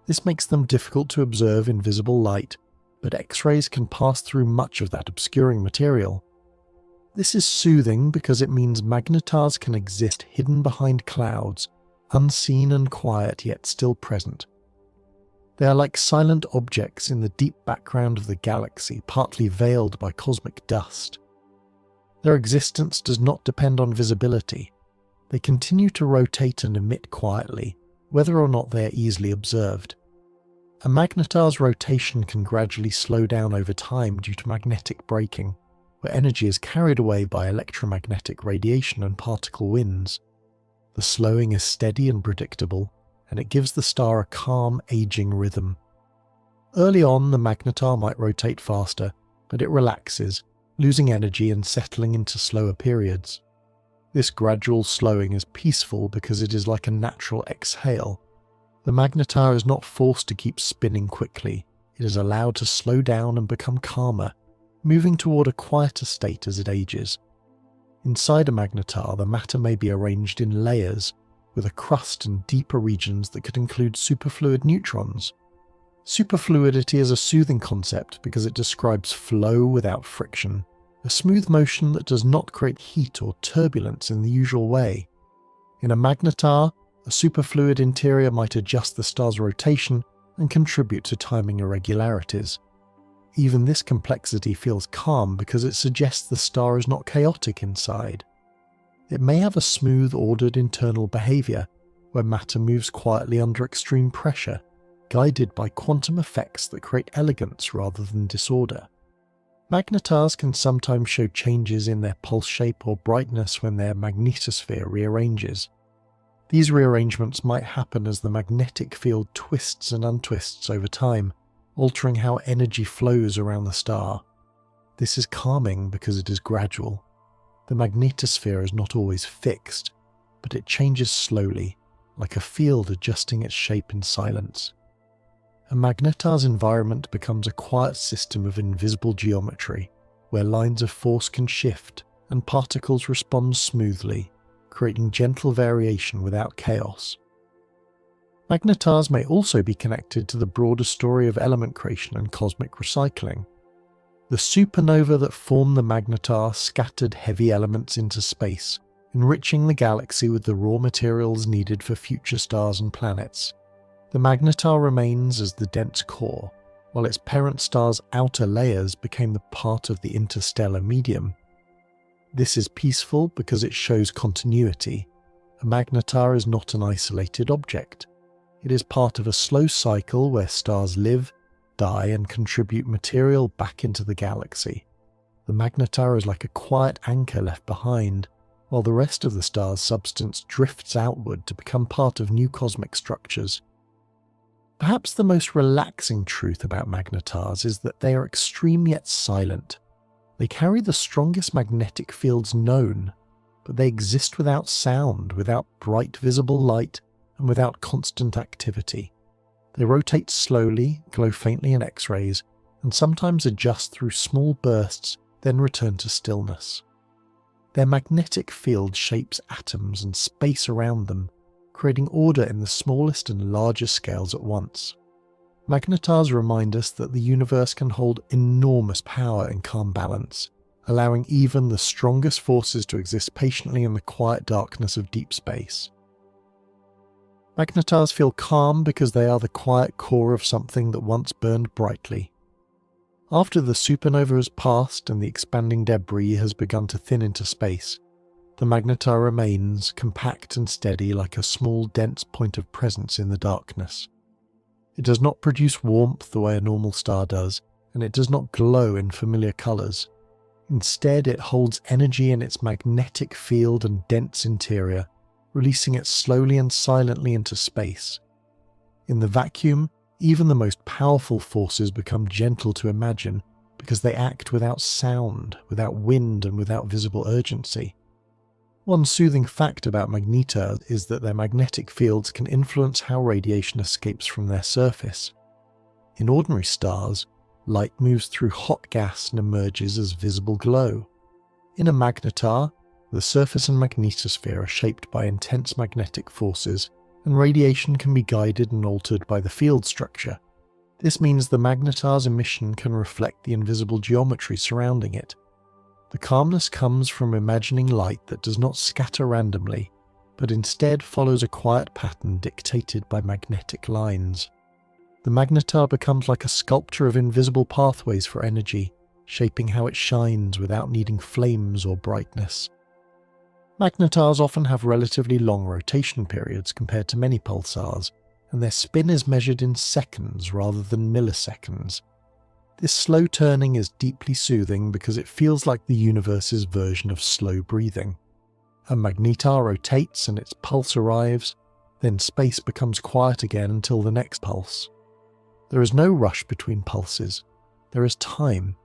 This makes them difficult to observe in visible light, but X-rays can pass through much of that obscuring material. This is soothing because it means magnetars can exist hidden behind clouds, unseen and quiet yet still present. They are like silent objects in the deep background of the galaxy, partly veiled by cosmic dust. Their existence does not depend on visibility. They continue to rotate and emit quietly, whether or not they are easily observed. A magnetar's rotation can gradually slow down over time due to magnetic braking, where energy is carried away by electromagnetic radiation and particle winds. The slowing is steady and predictable, and it gives the star a calm, aging rhythm. Early on, the magnetar might rotate faster, but it relaxes, losing energy and settling into slower periods. This gradual slowing is peaceful because it is like a natural exhale. The magnetar is not forced to keep spinning quickly. It is allowed to slow down and become calmer, moving toward a quieter state as it ages. Inside a magnetar, the matter may be arranged in layers, with a crust and deeper regions that could include superfluid neutrons. Superfluidity is a soothing concept because it describes flow without friction, a smooth motion that does not create heat or turbulence in the usual way. In a magnetar, a superfluid interior might adjust the star's rotation and contribute to timing irregularities. Even this complexity feels calm because it suggests the star is not chaotic inside. It may have a smooth, ordered internal behavior, where matter moves quietly under extreme pressure, guided by quantum effects that create elegance rather than disorder. Magnetars can sometimes show changes in their pulse shape or brightness when their magnetosphere rearranges. These rearrangements might happen as the magnetic field twists and untwists over time, altering how energy flows around the star. This is calming because it is gradual. The magnetosphere is not always fixed, but it changes slowly, like a field adjusting its shape in silence. A magnetar's environment becomes a quiet system of invisible geometry, where lines of force can shift and particles respond smoothly, creating gentle variation without chaos. Magnetars may also be connected to the broader story of element creation and cosmic recycling. The supernova that formed the magnetar scattered heavy elements into space, enriching the galaxy with the raw materials needed for future stars and planets. The magnetar remains as the dense core, while its parent star's outer layers became the part of the interstellar medium. This is peaceful because it shows continuity. A magnetar is not an isolated object. It is part of a slow cycle where stars live, die, and contribute material back into the galaxy. The magnetar is like a quiet anchor left behind, while the rest of the star's substance drifts outward to become part of new cosmic structures. Perhaps the most relaxing truth about magnetars is that they are extreme yet silent. They carry the strongest magnetic fields known, but they exist without sound, without bright visible light, and without constant activity. They rotate slowly, glow faintly in X-rays, and sometimes adjust through small bursts, then return to stillness. Their magnetic field shapes atoms and space around them, creating order in the smallest and largest scales at once. Magnetars remind us that the universe can hold enormous power in calm balance, allowing even the strongest forces to exist patiently in the quiet darkness of deep space. Magnetars feel calm because they are the quiet core of something that once burned brightly. After the supernova has passed and the expanding debris has begun to thin into space, the magnetar remains compact and steady like a small, dense point of presence in the darkness. It does not produce warmth the way a normal star does, and it does not glow in familiar colours. Instead, it holds energy in its magnetic field and dense interior, releasing it slowly and silently into space. In the vacuum, even the most powerful forces become gentle to imagine because they act without sound, without wind, and without visible urgency. One soothing fact about magnetars is that their magnetic fields can influence how radiation escapes from their surface. In ordinary stars, light moves through hot gas and emerges as visible glow. In a magnetar, the surface and magnetosphere are shaped by intense magnetic forces, and radiation can be guided and altered by the field structure. This means the magnetar's emission can reflect the invisible geometry surrounding it. The calmness comes from imagining light that does not scatter randomly, but instead follows a quiet pattern dictated by magnetic lines. The magnetar becomes like a sculpture of invisible pathways for energy, shaping how it shines without needing flames or brightness. Magnetars often have relatively long rotation periods compared to many pulsars, and their spin is measured in seconds rather than milliseconds. This slow turning is deeply soothing because it feels like the universe's version of slow breathing. A magnetar rotates and its pulse arrives, then space becomes quiet again until the next pulse. There is no rush between pulses. There is time.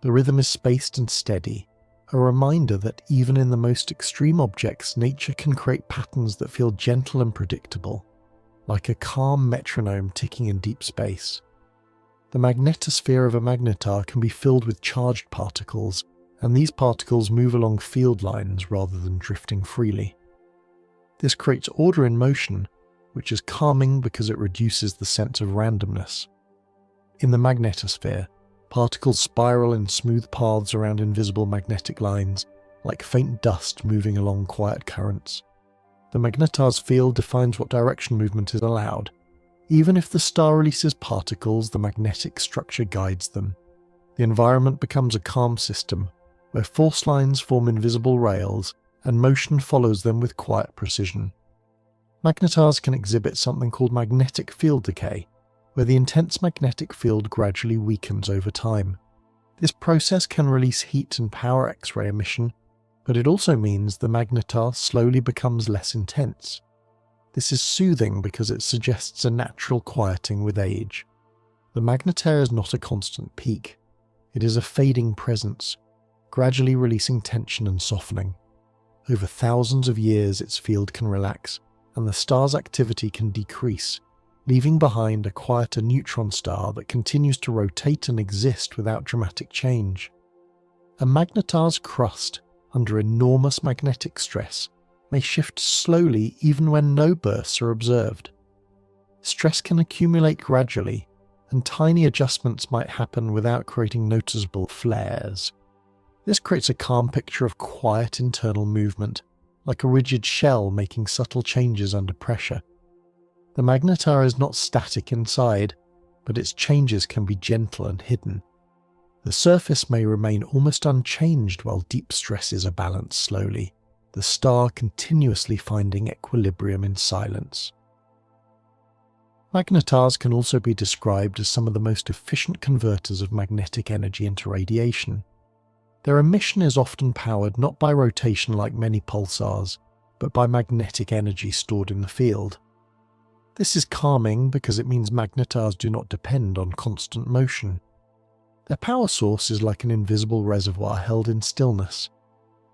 The rhythm is spaced and steady, a reminder that even in the most extreme objects, nature can create patterns that feel gentle and predictable, like a calm metronome ticking in deep space. The magnetosphere of a magnetar can be filled with charged particles, and these particles move along field lines rather than drifting freely. This creates order in motion, which is calming because it reduces the sense of randomness. In the magnetosphere, particles spiral in smooth paths around invisible magnetic lines, like faint dust moving along quiet currents. The magnetar's field defines what direction movement is allowed. Even if the star releases particles, the magnetic structure guides them. The environment becomes a calm system, where force lines form invisible rails, and motion follows them with quiet precision. Magnetars can exhibit something called magnetic field decay, where the intense magnetic field gradually weakens over time. This process can release heat and power X-ray emission, but it also means the magnetar slowly becomes less intense. This is soothing because it suggests a natural quieting with age. The magnetar is not a constant peak. It is a fading presence, gradually releasing tension and softening. Over thousands of years its field can relax, and the star's activity can decrease, leaving behind a quieter neutron star that continues to rotate and exist without dramatic change. A magnetar's crust, under enormous magnetic stress, may shift slowly even when no bursts are observed. Stress can accumulate gradually, and tiny adjustments might happen without creating noticeable flares. This creates a calm picture of quiet internal movement, like a rigid shell making subtle changes under pressure. The magnetar is not static inside, but its changes can be gentle and hidden. The surface may remain almost unchanged while deep stresses are balanced slowly, the star continuously finding equilibrium in silence. Magnetars can also be described as some of the most efficient converters of magnetic energy into radiation. Their emission is often powered not by rotation like many pulsars, but by magnetic energy stored in the field. This is calming because it means magnetars do not depend on constant motion. Their power source is like an invisible reservoir held in stillness.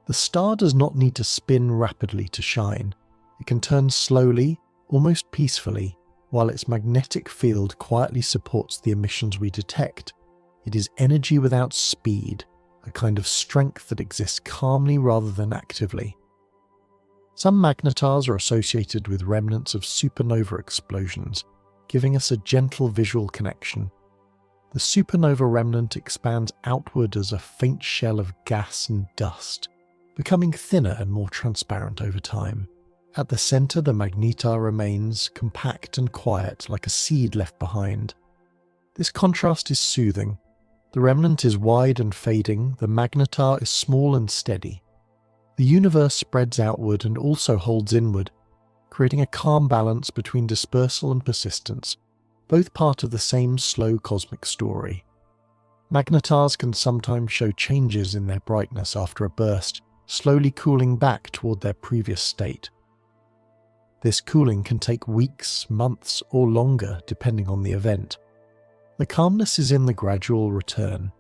The star does not need to spin rapidly to shine. It can turn slowly, almost peacefully, while its magnetic field quietly supports the emissions we detect. It is energy without speed, a kind of strength that exists calmly rather than actively. Some magnetars are associated with remnants of supernova explosions, giving us a gentle visual connection. The supernova remnant expands outward as a faint shell of gas and dust, becoming thinner and more transparent over time. At the center, the magnetar remains compact and quiet, like a seed left behind. This contrast is soothing. The remnant is wide and fading, the magnetar is small and steady. The universe spreads outward and also holds inward, creating a calm balance between dispersal and persistence, both part of the same slow cosmic story. Magnetars can sometimes show changes in their brightness after a burst, slowly cooling back toward their previous state. This cooling can take weeks, months, or longer depending on the event. The calmness is in the gradual return.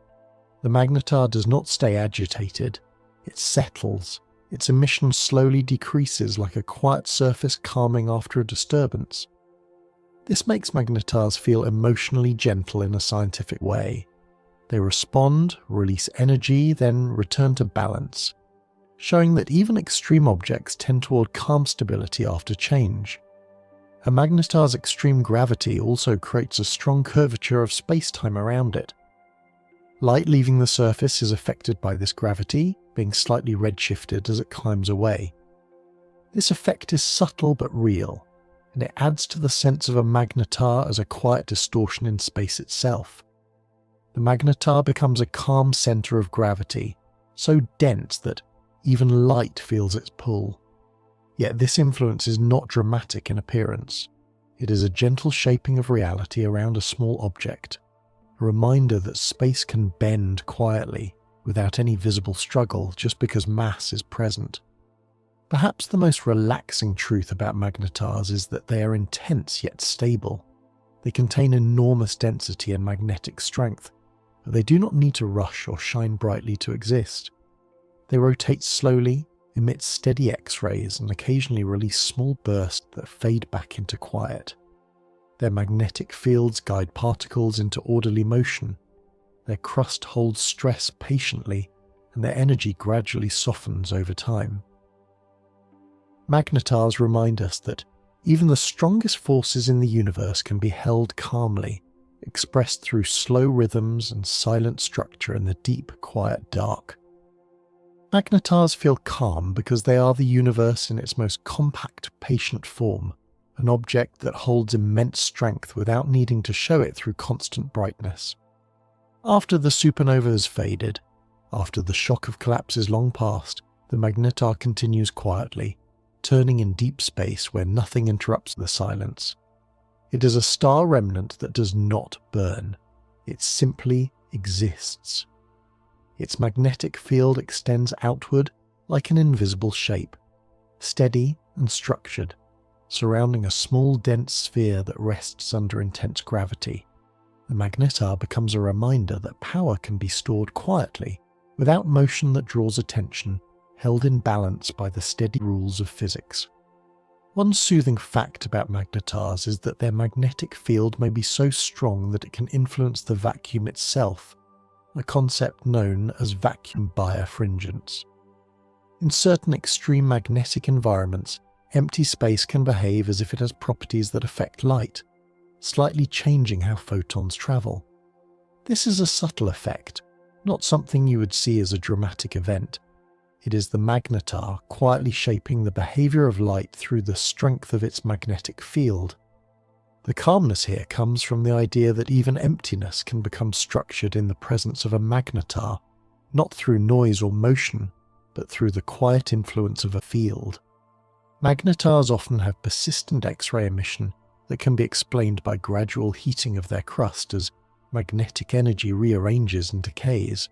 The magnetar does not stay agitated, it settles. Its emission slowly decreases like a quiet surface calming after a disturbance. This makes magnetars feel emotionally gentle in a scientific way. They respond, release energy, then return to balance, showing that even extreme objects tend toward calm stability after change. A magnetar's extreme gravity also creates a strong curvature of space-time around it. Light leaving the surface is affected by this gravity, being slightly redshifted as it climbs away. This effect is subtle but real, and it adds to the sense of a magnetar as a quiet distortion in space itself. The magnetar becomes a calm center of gravity, so dense that even light feels its pull. Yet this influence is not dramatic in appearance. It is a gentle shaping of reality around a small object, a reminder that space can bend quietly without any visible struggle just because mass is present. Perhaps the most relaxing truth about magnetars is that they are intense yet stable. They contain enormous density and magnetic strength, but they do not need to rush or shine brightly to exist. They rotate slowly, emit steady X-rays, and occasionally release small bursts that fade back into quiet. Their magnetic fields guide particles into orderly motion. Their crust holds stress patiently, and their energy gradually softens over time. Magnetars remind us that even the strongest forces in the universe can be held calmly, expressed through slow rhythms and silent structure in the deep, quiet dark. Magnetars feel calm because they are the universe in its most compact, patient form, an object that holds immense strength without needing to show it through constant brightness. After the supernova has faded, after the shock of collapse is long past, the magnetar continues quietly, turning in deep space where nothing interrupts the silence. It is a star remnant that does not burn. It simply exists. Its magnetic field extends outward like an invisible shape, steady and structured, surrounding a small dense sphere that rests under intense gravity. The magnetar becomes a reminder that power can be stored quietly, without motion that draws attention, held in balance by the steady rules of physics. One soothing fact about magnetars is that their magnetic field may be so strong that it can influence the vacuum itself, a concept known as vacuum birefringence. In certain extreme magnetic environments, empty space can behave as if it has properties that affect light, slightly changing how photons travel. This is a subtle effect, not something you would see as a dramatic event. It is the magnetar quietly shaping the behavior of light through the strength of its magnetic field. The calmness here comes from the idea that even emptiness can become structured in the presence of a magnetar, not through noise or motion, but through the quiet influence of a field. Magnetars often have persistent X-ray emission that can be explained by gradual heating of their crust as magnetic energy rearranges and decays.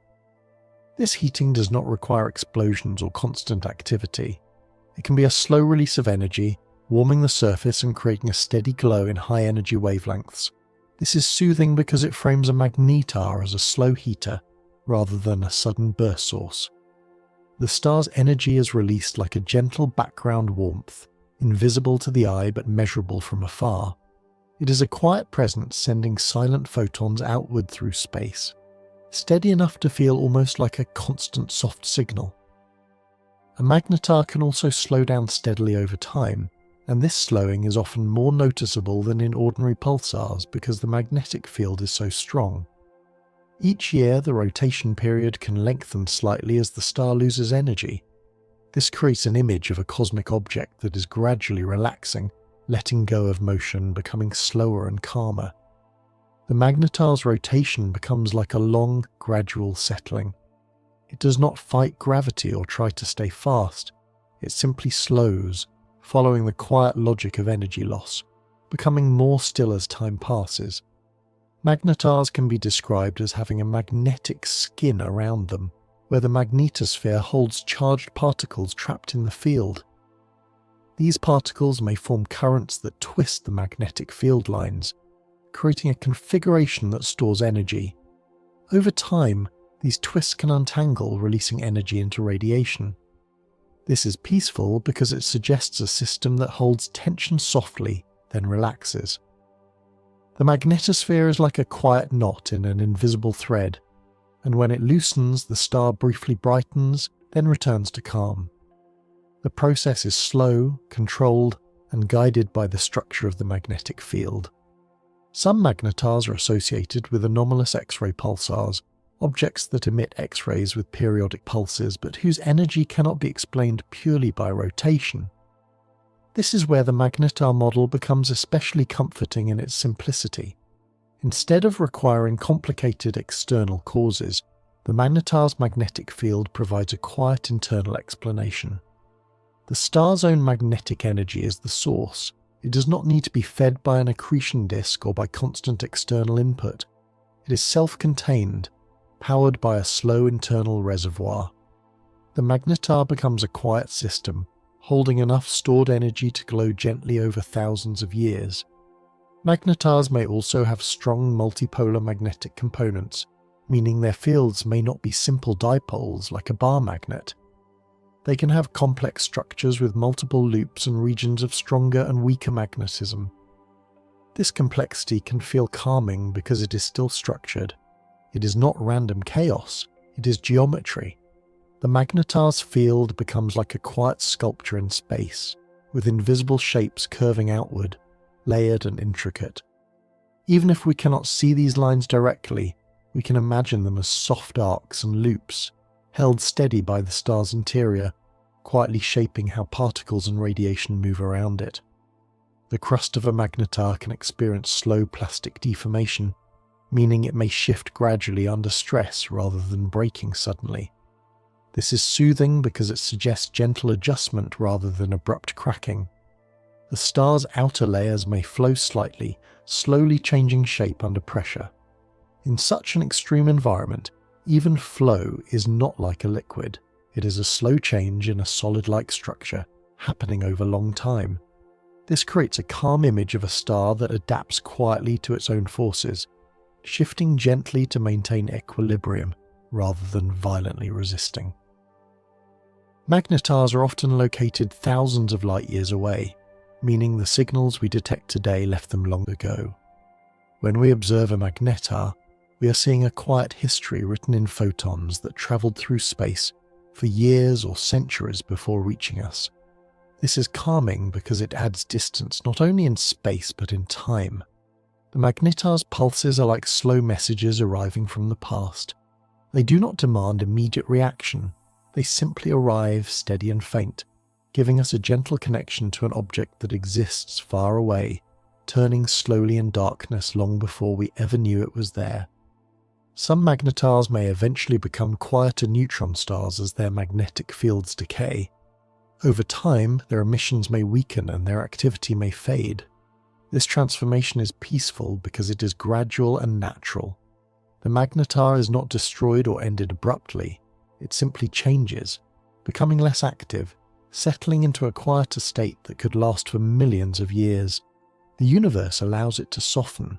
This heating does not require explosions or constant activity. It can be a slow release of energy, warming the surface and creating a steady glow in high energy wavelengths. This is soothing because it frames a magnetar as a slow heater rather than a sudden burst source. The star's energy is released like a gentle background warmth, invisible to the eye but measurable from afar. It is a quiet presence sending silent photons outward through space, steady enough to feel almost like a constant soft signal. A magnetar can also slow down steadily over time, and this slowing is often more noticeable than in ordinary pulsars because the magnetic field is so strong. Each year, the rotation period can lengthen slightly as the star loses energy. This creates an image of a cosmic object that is gradually relaxing, letting go of motion, becoming slower and calmer. The magnetar's rotation becomes like a long, gradual settling. It does not fight gravity or try to stay fast. It simply slows, following the quiet logic of energy loss, becoming more still as time passes. Magnetars can be described as having a magnetic skin around them, where the magnetosphere holds charged particles trapped in the field. These particles may form currents that twist the magnetic field lines, creating a configuration that stores energy. Over time, these twists can untangle, releasing energy into radiation. This is peaceful because it suggests a system that holds tension softly, then relaxes. The magnetosphere is like a quiet knot in an invisible thread, and when it loosens, the star briefly brightens, then returns to calm. The process is slow, controlled, and guided by the structure of the magnetic field. Some magnetars are associated with anomalous X-ray pulsars, objects that emit X-rays with periodic pulses but whose energy cannot be explained purely by rotation. This is where the magnetar model becomes especially comforting in its simplicity. Instead of requiring complicated external causes, the magnetar's magnetic field provides a quiet internal explanation. The star's own magnetic energy is the source. It does not need to be fed by an accretion disk or by constant external input. It is self-contained, powered by a slow internal reservoir. The magnetar becomes a quiet system, holding enough stored energy to glow gently over thousands of years. Magnetars may also have strong multipolar magnetic components, meaning their fields may not be simple dipoles like a bar magnet. They can have complex structures with multiple loops and regions of stronger and weaker magnetism. This complexity can feel calming because it is still structured. It is not random chaos, it is geometry. The magnetar's field becomes like a quiet sculpture in space, with invisible shapes curving outward, layered and intricate. Even if we cannot see these lines directly, we can imagine them as soft arcs and loops, held steady by the star's interior, quietly shaping how particles and radiation move around it. The crust of a magnetar can experience slow plastic deformation, meaning it may shift gradually under stress rather than breaking suddenly. This is soothing because it suggests gentle adjustment rather than abrupt cracking. The star's outer layers may flow slightly, slowly changing shape under pressure. In such an extreme environment, even flow is not like a liquid. It is a slow change in a solid-like structure, happening over long time. This creates a calm image of a star that adapts quietly to its own forces, shifting gently to maintain equilibrium rather than violently resisting. Magnetars are often located thousands of light years away, meaning the signals we detect today left them long ago. When we observe a magnetar, we are seeing a quiet history written in photons that travelled through space for years or centuries before reaching us. This is calming because it adds distance not only in space but in time. The magnetar's pulses are like slow messages arriving from the past. They do not demand immediate reaction. They simply arrive steady and faint, giving us a gentle connection to an object that exists far away, turning slowly in darkness long before we ever knew it was there. Some magnetars may eventually become quieter neutron stars as their magnetic fields decay. Over time, their emissions may weaken and their activity may fade. This transformation is peaceful because it is gradual and natural. The magnetar is not destroyed or ended abruptly. It simply changes, becoming less active, settling into a quieter state that could last for millions of years. The universe allows it to soften.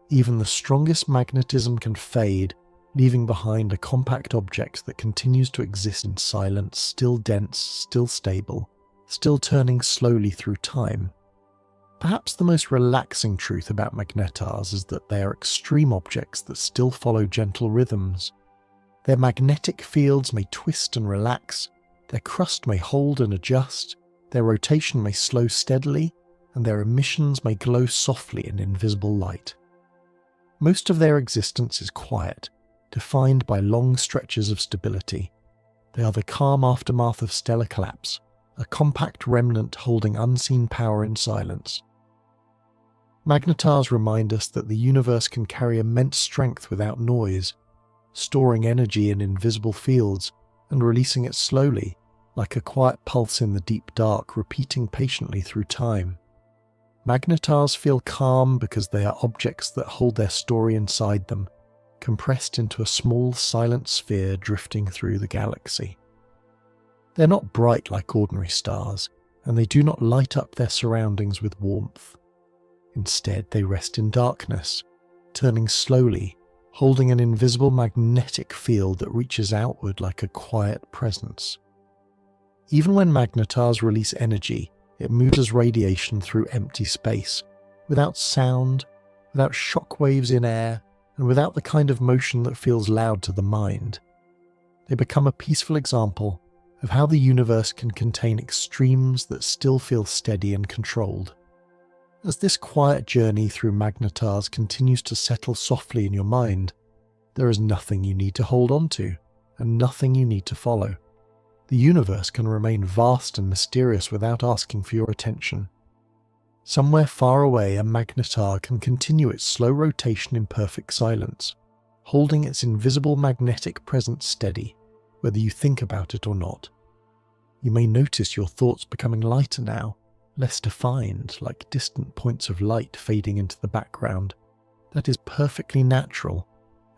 Even the strongest magnetism can fade, leaving behind a compact object that continues to exist in silence, still dense, still stable, still turning slowly through time. Perhaps the most relaxing truth about magnetars is that they are extreme objects that still follow gentle rhythms. Their magnetic fields may twist and relax, their crust may hold and adjust, their rotation may slow steadily, and their emissions may glow softly in invisible light. Most of their existence is quiet, defined by long stretches of stability. They are the calm aftermath of stellar collapse, a compact remnant holding unseen power in silence. Magnetars remind us that the universe can carry immense strength without noise, storing energy in invisible fields and releasing it slowly, like a quiet pulse in the deep dark, repeating patiently through time. Magnetars feel calm because they are objects that hold their story inside them, compressed into a small, silent sphere drifting through the galaxy. They're not bright like ordinary stars, and they do not light up their surroundings with warmth. Instead, they rest in darkness, turning slowly, holding an invisible magnetic field that reaches outward like a quiet presence. Even when magnetars release energy, it moves as radiation through empty space, without sound, without shock waves in air, and without the kind of motion that feels loud to the mind. They become a peaceful example of how the universe can contain extremes that still feel steady and controlled. As this quiet journey through magnetars continues to settle softly in your mind, there is nothing you need to hold on to, and nothing you need to follow. The universe can remain vast and mysterious without asking for your attention. Somewhere far away, a magnetar can continue its slow rotation in perfect silence, holding its invisible magnetic presence steady, whether you think about it or not. You may notice your thoughts becoming lighter now, less defined, like distant points of light fading into the background. That is perfectly natural.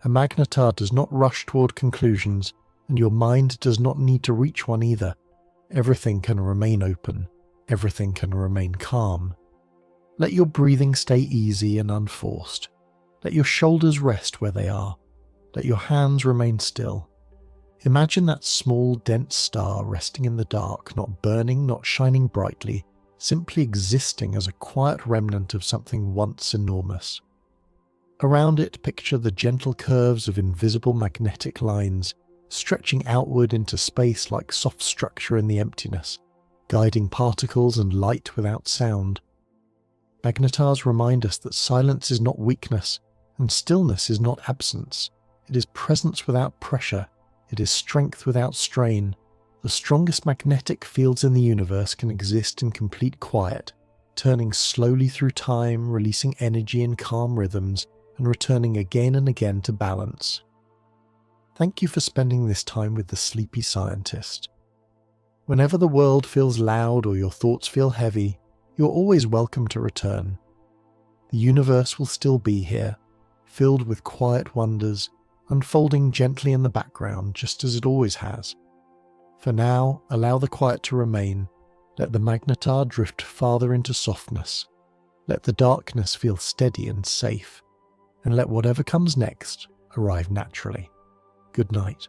A magnetar does not rush toward conclusions, and your mind does not need to reach one either. Everything can remain open. Everything can remain calm. Let your breathing stay easy and unforced. Let your shoulders rest where they are. Let your hands remain still. Imagine that small, dense star resting in the dark, not burning, not shining brightly, simply existing as a quiet remnant of something once enormous. Around it, picture the gentle curves of invisible magnetic lines, stretching outward into space like soft structure in the emptiness, guiding particles and light without sound. Magnetars remind us that silence is not weakness, and stillness is not absence. It is presence without pressure. It is strength without strain. The strongest magnetic fields in the universe can exist in complete quiet, turning slowly through time, releasing energy in calm rhythms, and returning again and again to balance. Thank you for spending this time with the Sleepy Scientist. Whenever the world feels loud or your thoughts feel heavy, you're always welcome to return. The universe will still be here, filled with quiet wonders, unfolding gently in the background just as it always has. For now, allow the quiet to remain. Let the magnetar drift farther into softness. Let the darkness feel steady and safe. And let whatever comes next arrive naturally. Good night.